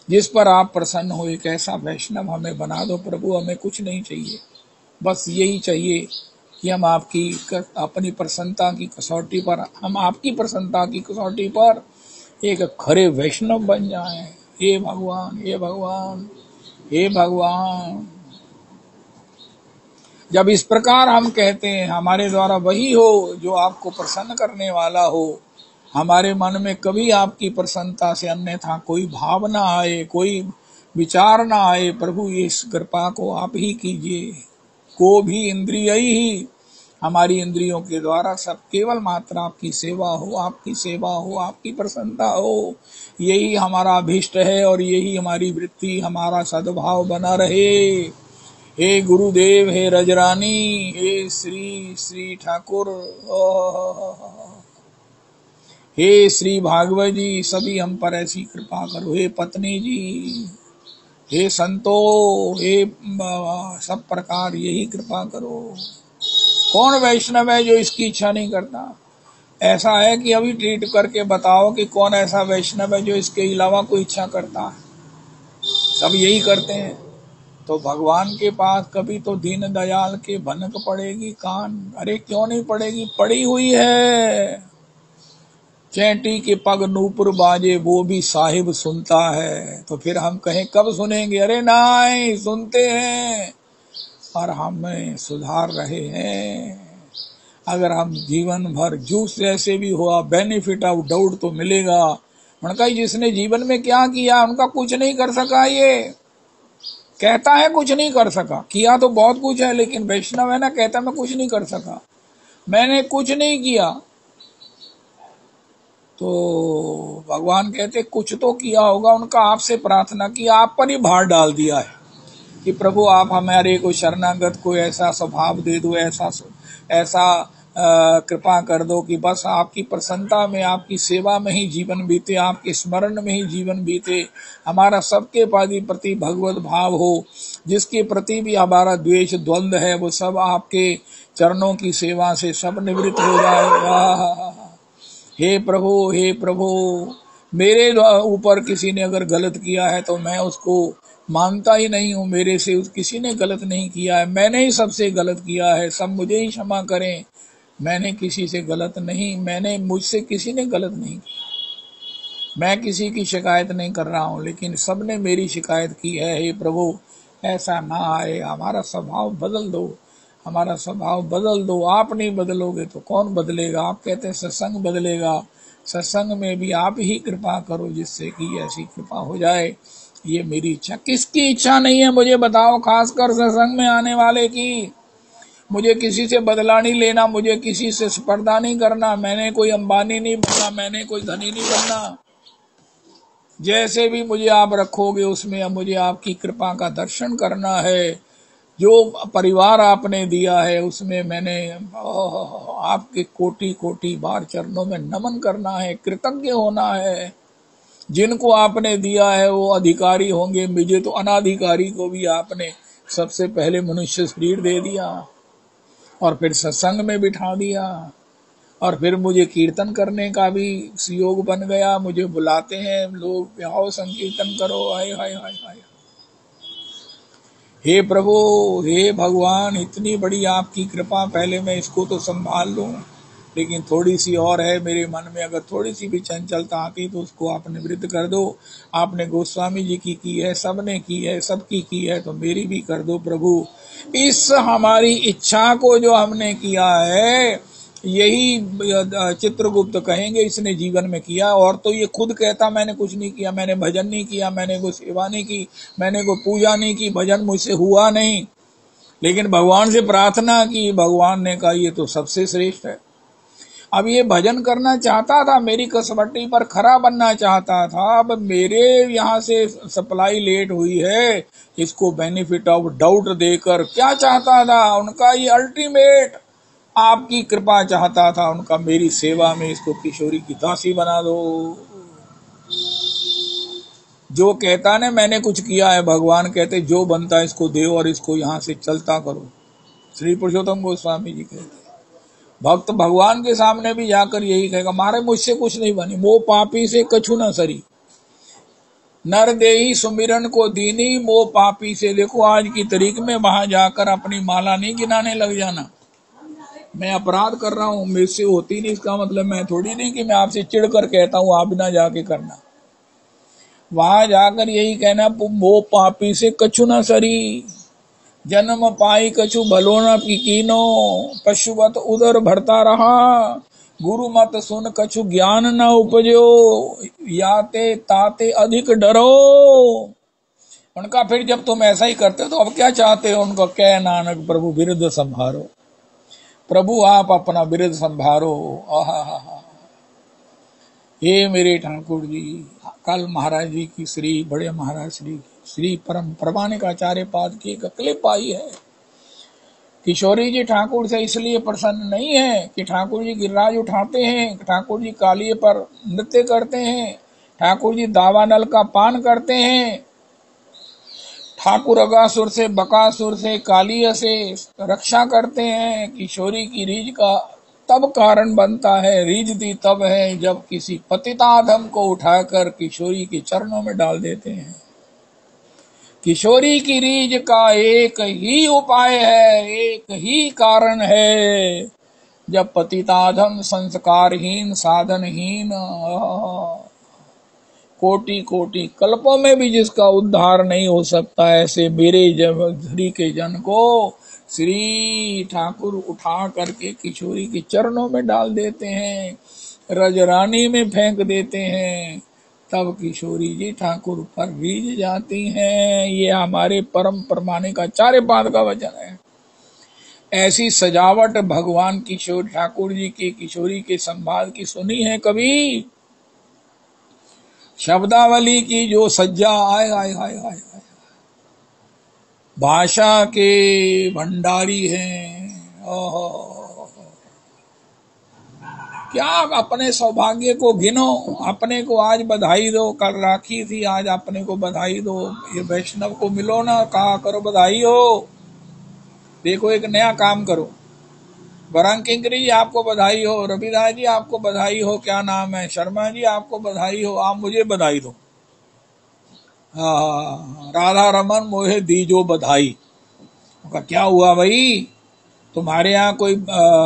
जिस पर आप प्रसन्न हो। एक ऐसा वैष्णव हमें बना दो प्रभु, हमें कुछ नहीं चाहिए, बस यही चाहिए कि हम आपकी अपनी प्रसन्नता की कसौटी पर, हम आपकी प्रसन्नता की कसौटी पर एक खरे वैष्णव बन जाएं। हे भगवान, हे भगवान, हे भगवान। जब इस प्रकार हम कहते हैं, हमारे द्वारा वही हो जो आपको प्रसन्न करने वाला हो, हमारे मन में कभी आपकी प्रसन्नता से अन्यथा कोई भाव ना आए, कोई विचार ना आए, प्रभु इस कृपा को आप ही कीजिए। को भी इंद्रिय ही, हमारी इंद्रियों के द्वारा सब केवल मात्र आपकी सेवा हो, आपकी सेवा हो, आपकी प्रसन्नता हो, यही हमारा अभीष्ट है और यही हमारी वृत्ति, हमारा सद्भाव बना रहे। हे गुरुदेव, हे रजरानी, हे श्री श्री ठाकुर, हे श्री भागवत जी, सभी हम पर ऐसी कृपा करो। हे पत्नी जी, हे संतो, हे सब प्रकार यही कृपा करो। कौन वैष्णव है जो इसकी इच्छा नहीं करता? ऐसा है कि अभी ट्रीट करके बताओ कि कौन ऐसा वैष्णव है जो इसके अलावा कोई इच्छा करता है? सब यही करते हैं। तो भगवान के पास कभी तो दीन दयाल के भनक पड़ेगी कान? अरे क्यों नहीं पड़ेगी, पड़ी हुई है। चैंटी के पग नूपुर बाजे वो भी साहिब सुनता है। तो फिर हम कहें कब सुनेंगे? अरे नहीं, सुनते हैं और हमें सुधार रहे हैं। अगर हम जीवन भर जूस जैसे भी हुआ, बेनिफिट ऑफ डाउट तो मिलेगा। उनका जिसने जीवन में क्या किया, उनका कुछ नहीं कर सका, ये कहता है कुछ नहीं कर सका, किया तो बहुत कुछ है, लेकिन वैष्णव है ना, कहता मैं कुछ नहीं कर सका, मैंने कुछ नहीं किया। तो भगवान कहते कुछ तो किया होगा। उनका आपसे प्रार्थना की, आप पर ही भार डाल दिया है कि प्रभु आप हमारे को शरणागत को ऐसा स्वभाव दे दो, ऐसा कृपा कर दो कि बस आपकी प्रसन्नता में, आपकी सेवा में ही जीवन बीते, आपके स्मरण में ही जीवन बीते। हमारा सबके प्रति भगवत भाव हो। जिसके प्रति भी हमारा द्वेष द्वंद्व है वो सब आपके चरणों की सेवा से सब निवृत्त हो जाएगा। हे प्रभु, हे प्रभु, मेरे ऊपर किसी ने अगर गलत किया है तो मैं उसको मानता ही नहीं हूँ। मेरे से किसी ने गलत नहीं किया है, मैंने ही सबसे गलत किया है, सब मुझे ही क्षमा करें। मैंने किसी से गलत नहीं, मुझसे किसी ने गलत नहीं किया। मैं किसी की शिकायत नहीं कर रहा हूँ, लेकिन सबने मेरी शिकायत की है। हे प्रभु, ऐसा ना आए, हमारा स्वभाव बदल दो, हमारा स्वभाव बदल दो। आप नहीं बदलोगे तो कौन बदलेगा? आप कहते हैं सत्संग बदलेगा, सत्संग में भी आप ही कृपा करो जिससे कि ऐसी कृपा हो जाए। ये मेरी इच्छा। किसकी इच्छा नहीं है मुझे बताओ? खासकर सत्संग में आने वाले की। मुझे किसी से बदला नहीं लेना, मुझे किसी से स्पर्धा नहीं करना, मैंने कोई अंबानी नहीं बनना, मैंने कोई धनी नहीं बनना। जैसे भी मुझे आप रखोगे उसमें मुझे आपकी कृपा का दर्शन करना है। जो परिवार आपने दिया है उसमें मैंने आपके कोटि कोटि बार चरणों में नमन करना है, कृतज्ञ होना है। जिनको आपने दिया है वो अधिकारी होंगे, मुझे तो अनाधिकारी को भी आपने सबसे पहले मनुष्य शरीर दे दिया और फिर सत्संग में बिठा दिया और फिर मुझे कीर्तन करने का भी योग बन गया। मुझे बुलाते हैं लोग, आओ संकीर्तन करो। हाय हाय हाय हाय। हे प्रभु, हे भगवान, इतनी बड़ी आपकी कृपा, पहले मैं इसको तो संभाल लूं, लेकिन थोड़ी सी और है मेरे मन में, अगर थोड़ी सी भी चंचलता आती तो उसको आप निवृत्त कर दो। आपने गोस्वामी जी की है, सबने की है, सबकी की है, तो मेरी भी कर दो प्रभु। इस हमारी इच्छा को जो हमने किया है, यही चित्रगुप्त कहेंगे इसने जीवन में किया। और तो ये खुद कहता मैंने कुछ नहीं किया, मैंने भजन नहीं किया, मैंने कोई सेवा नहीं की, मैंने कोई पूजा नहीं की, भजन मुझसे हुआ नहीं। लेकिन भगवान से प्रार्थना की, भगवान ने कहा ये तो सबसे श्रेष्ठ है। अब ये भजन करना चाहता था, मेरी कसवटी पर खरा बनना चाहता था। अब मेरे यहाँ से सप्लाई लेट हुई है, इसको बेनिफिट ऑफ डाउट देकर क्या चाहता था? उनका ये अल्टीमेट आपकी कृपा चाहता था, उनका मेरी सेवा में इसको किशोरी की दासी बना दो। जो कहता ने मैंने कुछ किया है, भगवान कहते जो बनता है इसको दे और इसको यहाँ से चलता करो। श्री पुरुषोत्तम गोस्वामी जी कहते भक्त भगवान के सामने भी जाकर यही कहेगा, महाराज मुझसे कुछ नहीं बनी, मोह पापी से कछु न सरी, नर देही सुमिरन को दीनी, मोह पापी से। देखो आज की तारीख में वहां जाकर अपनी माला नहीं गिनाने लग जाना। मैं अपराध कर रहा हूं, मेरे से होती नहीं, इसका मतलब मैं थोड़ी नहीं कि मैं आपसे चिढ़ कर कहता हूं आप ना जाके करना। वहां जाकर यही कहना, मोह पापी से कछु न सरी, जन्म पाई कछु भलो न कीनो, पशुवत उदर भरता रहा, गुरु मत सुन कछु ज्ञान न उपजो, याते ताते अधिक डरो। उनका फिर जब तुम ऐसा ही करते हो तो अब क्या चाहते हो? उनको कह नानक प्रभु बिरद संभारो, प्रभु आप अपना बिरद संभारो। हे मेरे ठाकुर जी, कल महाराज जी की श्री बड़े महाराज श्री परम प्रमाणिकाचार्य पाद की एक क्लिप आई है। किशोरी जी ठाकुर से इसलिए प्रसन्न नहीं है कि ठाकुर जी गिरिराज उठाते हैं, ठाकुर जी कालिये पर नृत्य करते हैं, ठाकुर जी दावानल का पान करते हैं, ठाकुर अगासुर से, बकासुर से, कालिया से रक्षा करते हैं। किशोरी की रीझ का तब कारण बनता है, रीझती तब है जब किसी पतिताधम को उठाकर किशोरी के चरणों में डाल देते हैं। किशोरी की रीझ का एक ही उपाय है, एक ही कारण है, जब पतिताधम संस्कारहीन साधनहीन कोटि कोटि कल्पों में भी जिसका उद्धार नहीं हो सकता, ऐसे मेरे धरी के जन को श्री ठाकुर उठा करके किशोरी के चरणों में डाल देते हैं, रजरानी में फेंक देते हैं, तब किशोरी जी ठाकुर पर रीझ जाती हैं। ये हमारे परम परमाने का आचार्य पाद का वचन है। ऐसी सजावट भगवान किशोर ठाकुर जी की किशोरी के संवाद की सुनी है कभी? शब्दावली की जो सज्जा, आय आय आय आय, भाषा के भंडारी हैं। ओहो, क्या अपने सौभाग्य को गिनो, अपने को आज बधाई दो। कल राखी थी, आज अपने को बधाई दो। ये वैष्णव को मिलो ना, कहा करो बधाई हो। देखो एक नया काम करो। बरंग किंकरी जी आपको बधाई हो, रविदास जी आपको बधाई हो, क्या नाम है, शर्मा जी आपको बधाई हो, आप मुझे बधाई दो। राधा रमन मोहे दीजो बधाई। क्या हुआ भाई, तुम्हारे यहाँ कोई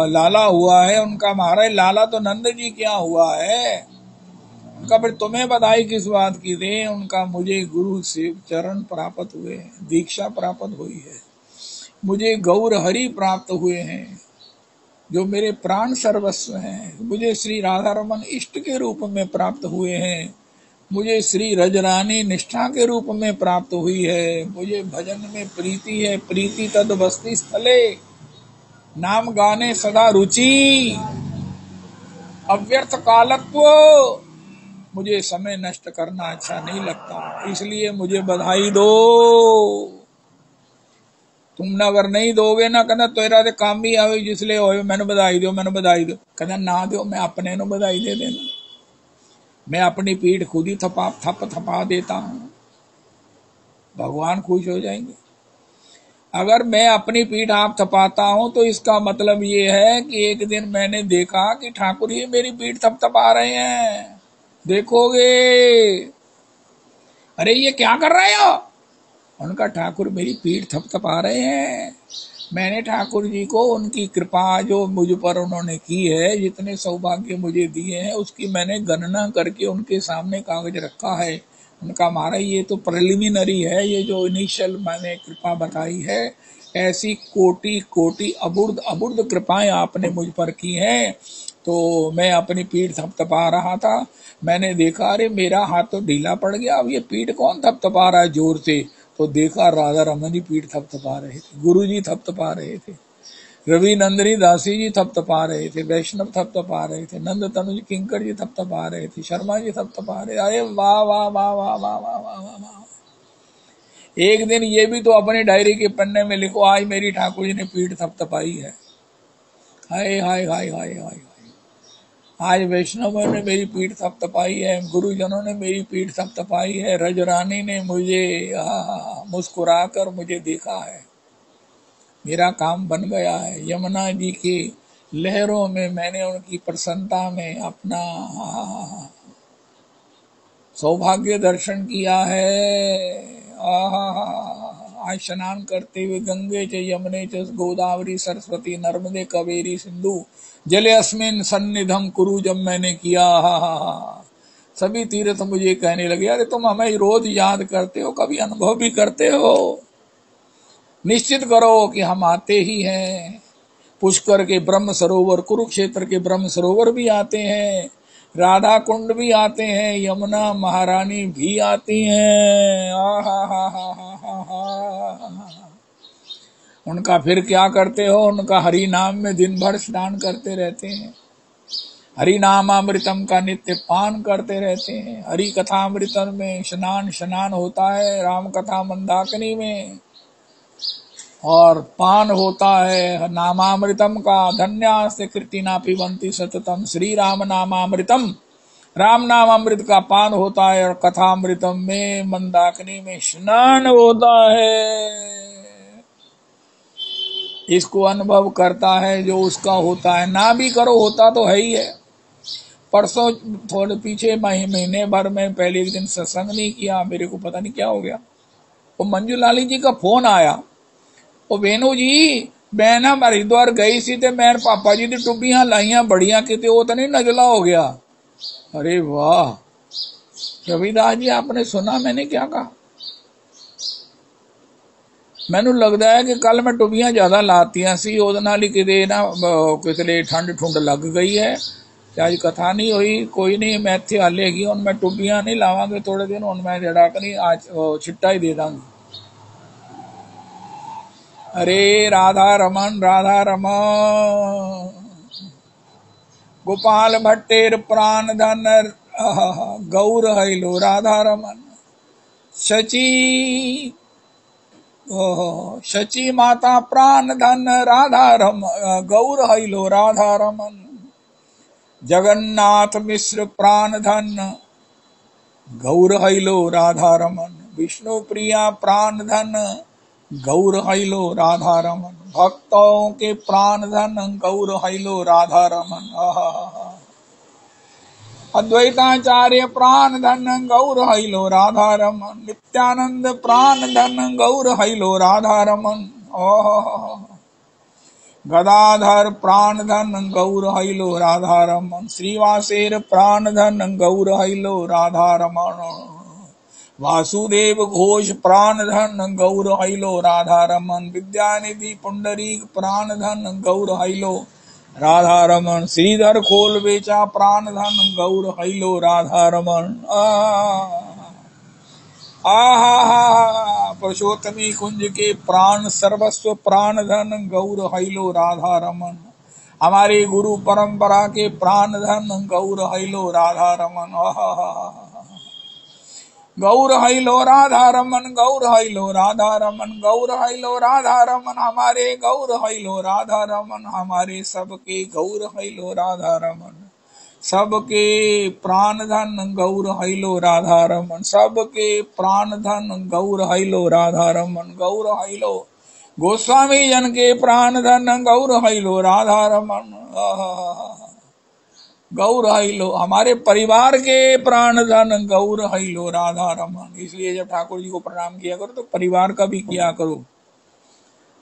लाला हुआ है? उनका महाराज लाला तो नंद जी क्या हुआ है उनका, फिर तुम्हें बधाई किस बात की दे? उनका मुझे गुरु से चरण प्राप्त हुए, दीक्षा प्राप्त हुई है, मुझे गौर हरि प्राप्त हुए हैं, जो मेरे प्राण सर्वस्व हैं, मुझे श्री राधा रमन इष्ट के रूप में प्राप्त हुए हैं, मुझे श्री रजरानी निष्ठा के रूप में प्राप्त हुई है, मुझे भजन में प्रीति है, प्रीति तद बस्ती स्थले, नाम गाने सदा रुचि, अव्यर्थ कालत्व, मुझे समय नष्ट करना अच्छा नहीं लगता, इसलिए मुझे बधाई दो। तुम न अगर नहीं दोगे ना, कहना तेरा तो काम भी आवे जिसलिए हो, मैंने बधाई दो, मैंने बधाई दो। कहना ना दो, मैं अपने नो बधाई दे देना, मैं अपनी पीठ खुद ही थपा देता हूं, भगवान खुश हो जाएंगे। अगर मैं अपनी पीठ आप थपाता हूं तो इसका मतलब ये है कि एक दिन मैंने देखा कि ठाकुर ही मेरी पीठ थपथपा रहे हैं, देखोगे, अरे ये क्या कर रहे हो? उनका ठाकुर मेरी पीठ थपथपा रहे हैं। मैंने ठाकुर जी को उनकी कृपा जो मुझ पर उन्होंने की है, जितने सौभाग्य मुझे दिए हैं, उसकी मैंने गणना करके उनके सामने कागज रखा है। उनका महाराज ये तो प्रिलिमिनरी है, ये जो इनिशियल मैंने कृपा बताई है, ऐसी कोटि कोटि अबुर्द अबुर्द कृपाएं आपने मुझ पर की हैं। तो मैं अपनी पीठ थपथपा रहा था, मैंने देखा अरे मेरा हाथ तो ढीला पड़ गया, अब ये पीठ कौन थपथपा रहा है जोर से? तो देखा राधा रमन जी पीठ थपथपा रहे थे, गुरु जी थपथपा रहे थे, रवि नंदनी दासी जी थपथपा रहे थे, वैष्णव थपथपा रहे थे, नंद तनुज किंकर जी थपथपा रहे थे, शर्मा जी थपथपा रहे। अरे वाह वाह वाह वाह वाह वाह वाह वाह वाह। एक दिन ये भी तो अपनी डायरी के पन्ने में लिखो, आज मेरी ठाकुर जी ने पीठ थपथपाई है। हाय हाय हाय हाय हाय, आज वैष्णवों ने मेरी पीठ थपथपाई है, गुरुजनों ने मेरी पीठ थपथपाई है, रजरानी ने मुझे मुस्कुरा कर मुझे देखा है, मेरा काम बन गया है। यमुना जी की लहरों में मैंने उनकी प्रसन्नता में अपना सौभाग्य दर्शन किया है। आज स्नान करते हुए गंगे च यमुने च गोदावरी सरस्वती नर्मदे कावेरी सिंधु जले अस्मिन सन्निधम कुरु जब मैंने किया, सभी तीर्थ मुझे कहने लगे अरे तुम हमें रोज याद करते हो, कभी अनुभव भी करते हो? निश्चित करो कि हम आते ही हैं। पुष्कर के ब्रह्म सरोवर, कुरुक्षेत्र के ब्रह्म सरोवर भी आते हैं, राधा कुंड भी आते हैं, यमुना महारानी भी आती हैं। उनका फिर क्या करते हो? उनका हरि नाम में दिन भर स्नान करते रहते हैं, हरि नाम अमृतम का नित्य पान करते रहते हैं। हरि कथा अमृतम में स्नान होता है, राम कथा मंदाकिनी में, और पान होता है नामामृतम का। धन्यास्ते कृतिना पिबंती सततम श्री राम नामामृतम राम नाम अमृत का पान होता है और कथामृतम में मंदाकिनी में स्नान होता है। इसको अनुभव करता है जो उसका होता है, ना भी करो होता तो है ही है। परसों थोड़े पीछे महीने भर में पहले एक दिन सत्संग नहीं किया, मेरे को पता नहीं क्या हो गया। वो मंजू लाली जी का फोन आया, वो वेणु जी मैं ना हरिद्वार गई सी ते मैं पापा जी की टुबियां लाइया बड़िया किते वो तो नहीं नजला हो गया। अरे वाह रविदास जी आपने सुना मैंने क्या कहा? मैनू लगता है कि कल मैं टुबियां ज्यादा लातियां सी ओदे नाल ही किते ना किते ठंड ठुंड लग गई है। आज कथा नहीं हुई, कोई नहीं, मैं इत्थे हाले हैगी हुण, मैं टुबियां नहीं लावांगे थोड़े दिन, हुण मैं जड़ा नहीं आज छिट्टा ही दे दांगी। अरे राधा रमन गोपाल भट्टेर प्राण धन गौर हैलो राधा रमन शची माता प्राण धन राधा रमन गौर हैलो राधा रमन जगन्नाथ मिश्र प्राण धन गौर हैलो राधा रमन विष्णु प्रिया प्राण धन गौर हैलो राधा रमन भक्तों के प्राण धन गौर हैलो राधा रमन अद्वैताचार्य प्राण धन गौर हैलो राधा रमन नित्यानंद प्राण धन गौर हैलो राधा रमन गदाधर प्राण धन गौर हैलो राधा रमन श्रीवासेर प्राण धन गौर हैलो राधा रमन वासुदेव घोष प्राण धन गौर हैलो राधा रमन विद्यानिधि पुंडरीक प्राण धन गौर हैलो राधा रमन श्रीधर खोल बेचा प्राण धन गौर हैलो राधा रमन पुरुषोत्तमी कुंज के प्राण सर्वस्व प्राण धन गौर हैलो राधा रमन हमारे गुरु परंपरा के प्राण धन गौर हैलो राधा रमन गौर हैलो राधा रमन गौर हैलो राधा रमन गौर हैलो राधा रमन हमारे गौर हैलो राधा रमन हमारे सबके गौर हैलो राधा रमन सबके प्राण धन गौर हैलो राधा रमन सबके प्राण धन गौर हैलो राधा रमन गौर हैलो गोस्वामी जन के प्राण धन गौर हैलो राधा रमन गौर हैलो हमारे परिवार के प्राण धन गौर हैलो राधा रमन। इसलिए जब ठाकुर जी को प्रणाम किया करो तो परिवार का भी किया करो।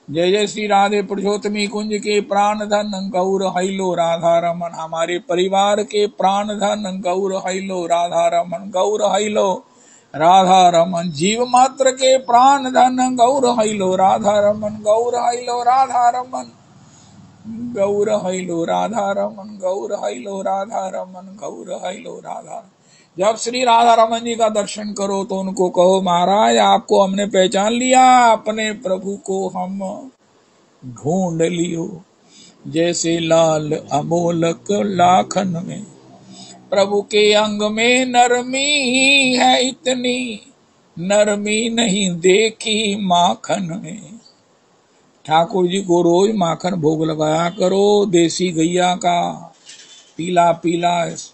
जय जय श्री राधे पुरुषोत्तमी कुंज के प्राण धन गौर हैलो राधा रमन हमारे परिवार के प्राण धन गौर हैलो राधा रमन गौर हैलो राधा रमन जीव मात्र के प्राण धन गौर हैलो राधा रमन गौर हैलो राधा रमन गौर हैलो राधा रमन गौर हैलो राधा रमन गौर हैलो राधा। जब श्री राधा रमन जी का दर्शन करो तो उनको कहो महाराज आपको हमने पहचान लिया, अपने प्रभु को हम ढूंढ लियो जैसे लाल अमोलक लाखन में प्रभु के अंग में नरमी है इतनी नरमी नहीं देखी माखन में। ठाकुर जी को रोज माखन भोग लगाया करो देसी गैया का, पीला पीला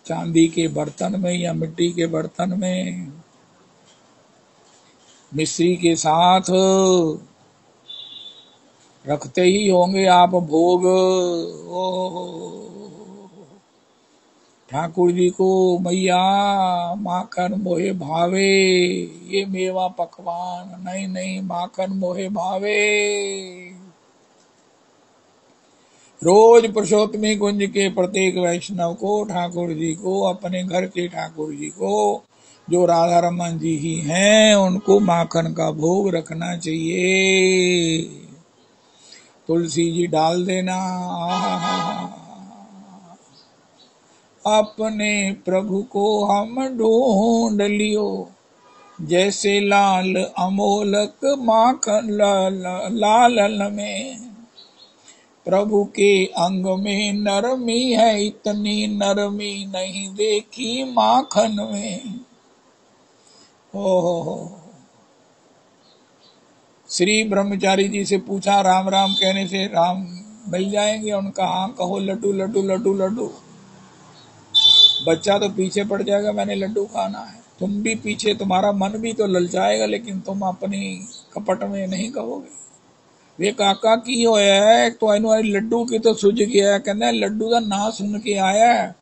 चांदी के बर्तन में या मिट्टी के बर्तन में मिश्री के साथ रखते ही होंगे आप भोग। ठाकुर जी को मैया माखन मोहे भावे, ये मेवा पकवान नहीं नहीं माखन मोहे भावे। रोज पुरुषोत्तमी कुंज के प्रत्येक वैष्णव को ठाकुर जी को अपने घर के ठाकुर जी को जो राधा रमन जी ही हैं उनको माखन का भोग रखना चाहिए। तुलसी जी डाल देना। अपने प्रभु को हम ढूंढ लियो जैसे लाल अमोलक माखन लालन में प्रभु के अंग में नरमी है इतनी नरमी नहीं देखी माखन में। ओहो श्री ब्रह्मचारी जी से पूछा राम राम कहने से राम मिल जाएंगे? उनका हाँ कहो लड्डू लड्डू लड्डू लड्डू। बच्चा तो पीछे पड़ जाएगा, मैंने लड्डू खाना है। तुम भी पीछे, तुम्हारा मन भी तो ललचाएगा, लेकिन तुम अपनी कपट में नहीं कहोगे। वे काका की होया है तो लड्डू की तो सुझ गया, कहना लड्डू का ना सुन के आया है।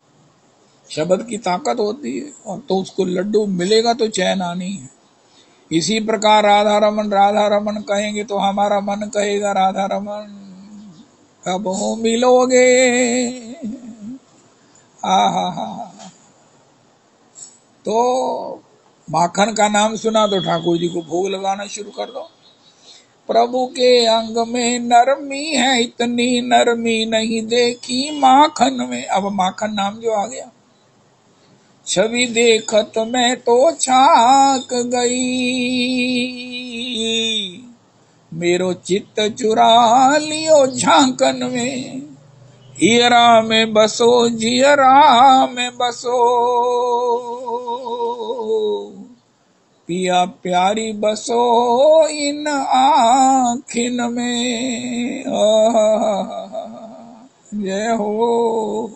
शब्द की ताकत होती है, और तो उसको लड्डू मिलेगा तो चैन आनी है। इसी प्रकार राधा रमन कहेंगे तो हमारा मन कहेगा राधा रमन कब हो मिलोगे। हा। तो माखन का नाम सुना तो ठाकुर जी को भोग लगाना शुरू कर दो। प्रभु के अंग में नरमी है, इतनी नरमी नहीं देखी माखन में। अब माखन नाम जो आ गया, छवि देखत मैं तो छाक गई, मेरो चित्त चुरा लियो झांकन में। हियरा में बसो जियरा में बसो, पिया प्यारी बसो इन आँखिन में। जय हो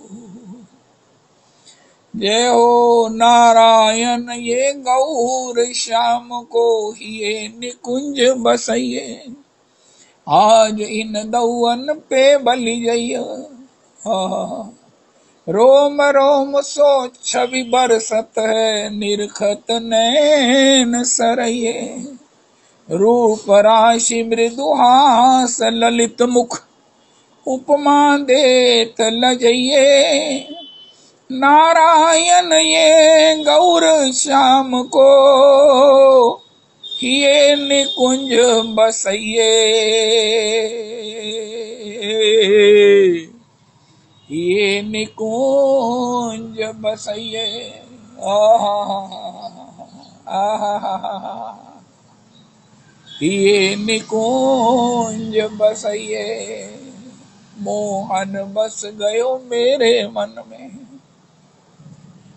जय हो नारायण ये गौर श्याम को ये निकुंज बसइये, आज इन दौअन पे बलि जइय। रोम रोम सो छवि बरसत है, निरखत नैन सरये। रूप राशि मृदुहास ललित मुख, उपमा देत लजइये। नारायण ये गौर श्याम को ये निकुंज बसइये, ये निकुंज बसइये। ये निकुंज बसइये, मोहन बस गयो मेरे मन में।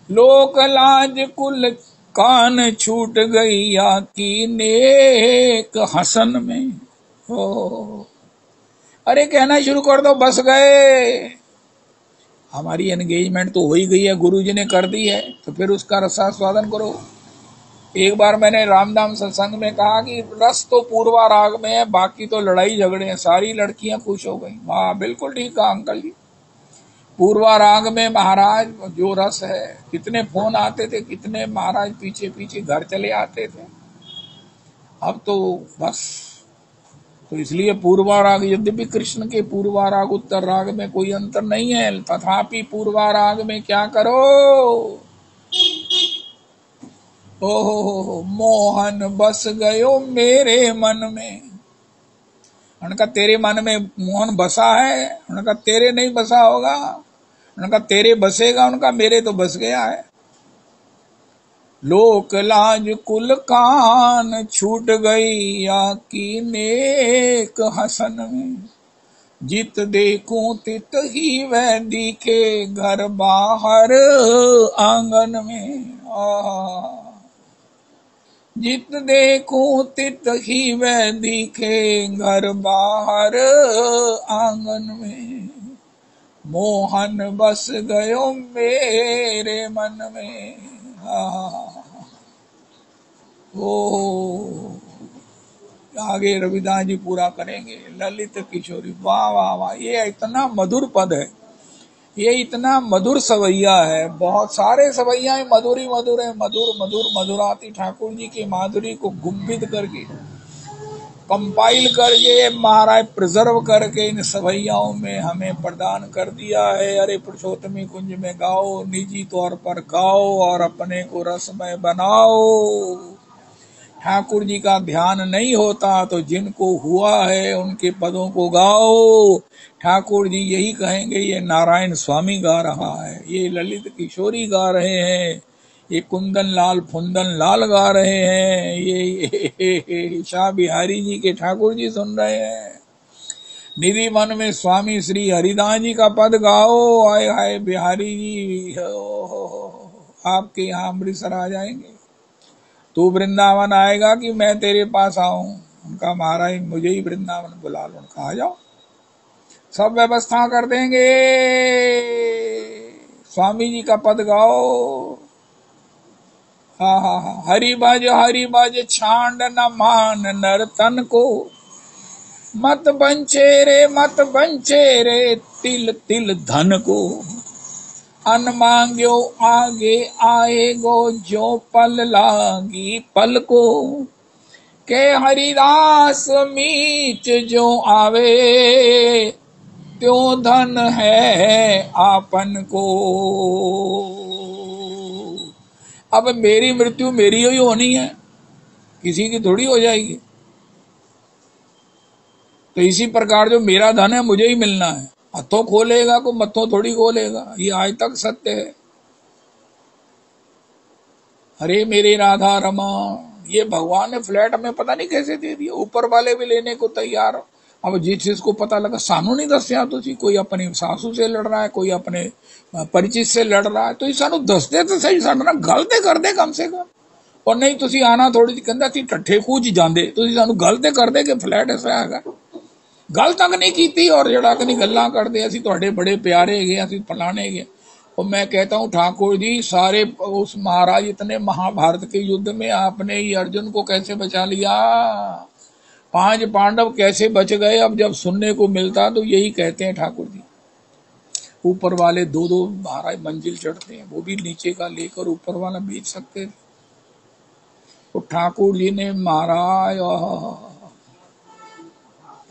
लोक लाज कुल कान छूट गई या की नेक हसन में। हो अरे कहना शुरू कर दो, बस गए। हमारी एंगेजमेंट तो हो ही गई है, गुरु जी ने कर दी है, तो फिर उसका रसास्वादन करो। एक बार मैंने रामधाम सत्संग में कहा कि रस तो पूर्वा राग में है, बाकी तो लड़ाई झगड़े हैं। सारी लड़कियां खुश हो गई। वाह, बिल्कुल ठीक कहा अंकल जी। पूर्वा राग में महाराज जो रस है, कितने फोन आते थे, कितने महाराज पीछे पीछे घर चले आते थे। अब तो बस, तो इसलिए पूर्वा राग, यद्यपि कृष्ण के पूर्वा राग उत्तर राग में कोई अंतर नहीं है, तथापि पूर्वा राग में क्या करो। ओहो मोहन बस गयो मेरे मन में। उनका तेरे मन में मोहन बसा है, उनका तेरे नहीं बसा होगा, उनका तेरे बसेगा, उनका मेरे तो बस गया है। लोक लाज कुल कान छूट गई या की नेक हसन में। जित देखूं तित ही वह दिखे घर बाहर आंगन में। जित देखूं तित ही वह दिखे घर बाहर आंगन में। मोहन बस गयो मेरे मन में। ओ आगे रविदास जी पूरा करेंगे। ललित किशोरी, वाह वाह वाह, ये इतना मधुर पद है, ये इतना मधुर सवैया है। बहुत सारे सवैया मधुर ही मधुर है, मधुर मधुर मधुराती ठाकुर जी की माधुरी को गुम्बित करके, कंपाइल करके, महाराज प्रिजर्व करके इन सवैयाओं में हमें प्रदान कर दिया है। अरे पुरुषोत्तमी कुंज में गाओ, निजी तौर पर गाओ और अपने को रसमय बनाओ। ठाकुर जी का ध्यान नहीं होता तो जिनको हुआ है उनके पदों को गाओ। ठाकुर जी यही कहेंगे, ये नारायण स्वामी गा रहा है, ये ललित किशोरी गा रहे हैं, ये कुंदन लाल फुंदन लाल गा रहे हैं, ये शाह बिहारी जी के ठाकुर जी सुन रहे हैं। निधि मन में स्वामी श्री हरिदास जी का पद गाओ। आए हाय बिहारी जी, आपके यहाँ अमृतसर आ जाएंगे। तू वृंदावन आएगा कि मैं तेरे पास आऊं? उनका महाराज मुझे ही वृंदावन बुला लो। उनका आ जाओ, सब व्यवस्था कर देंगे। स्वामी जी का पद गाओ। हा हा हा। हरि बाज छांड न मान नर तन को, मत बंचे रे तिल तिल धन को। अन मांग्यो आगे आएगो, जो पल लागी पल को। के हरिदास मीच जो आवे, त्यों धन है आपन को। अब मेरी मृत्यु मेरी ही होनी है, किसी की थोड़ी हो जाएगी। तो इसी प्रकार जो मेरा धन है मुझे ही मिलना है। हथों खोलेगा को मत्थों थोड़ी खोलेगा, ये आज तक सत्य है। अरे मेरे राधा रमा, ये भगवान ने फ्लैट में पता नहीं कैसे दे दिया, ऊपर वाले भी लेने को तैयार। अब जिस चीज को पता लगा, सानू नहीं दसिया तुसी, कोई अपनी सासू से लड़ रहा है, कोई अपने परिचित से लड़ रहा है, तो सानू दस दे तो सही, साडे नाल गल ते कर दे कम से कम। और नहीं तुसी आना थोड़ी जी कहंदा सी ठट्ठे कूच जांदे, तुसी सानू गल ते कर दे कि फ्लैट ऐसा हैगा। गल तक नहीं की और जड़ा कि गल्लां करदे असीं तुहाडे बड़े प्यारे गए, असीं फलाने गए। और मैं कहता हूँ ठाकुर जी, सारे उस महाराज इतने महाभारत के युद्ध में आपने ही अर्जुन को कैसे बचा लिया, 5 पांडव कैसे बच गए। अब जब सुनने को मिलता तो यही कहते हैं ठाकुर जी। ऊपर वाले 2-2 महाराज मंजिल चढ़ते हैं, वो भी नीचे का लेकर ऊपर वाला बेच सकते थे। तो ठाकुर जी ने महाराज,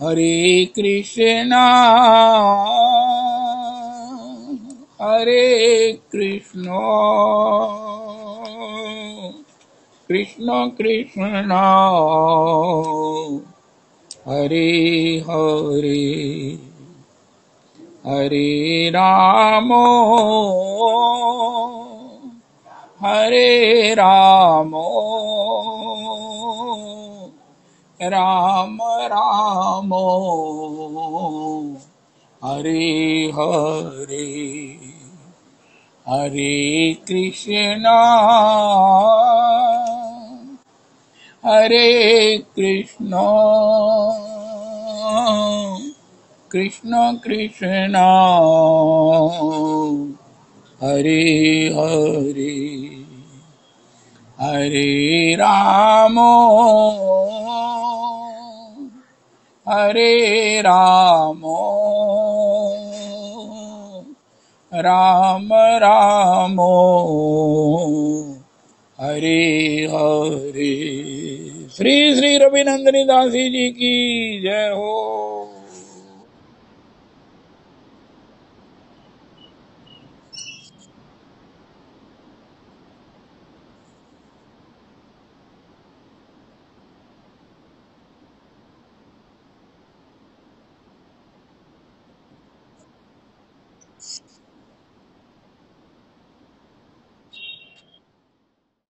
हरे कृष्णा हरे कृष्णा कृष्ण कृष्णा हरे हरे, हरे रामो हरे रामो राम रामो हरे हरे, हरे कृष्णा हरे कृष्णा कृष्ण कृष्णा हरे हरे, हरे रामो हरे रामो राम रामो हरे हरे। श्री श्री रविनंदनी दासी जी की जय हो।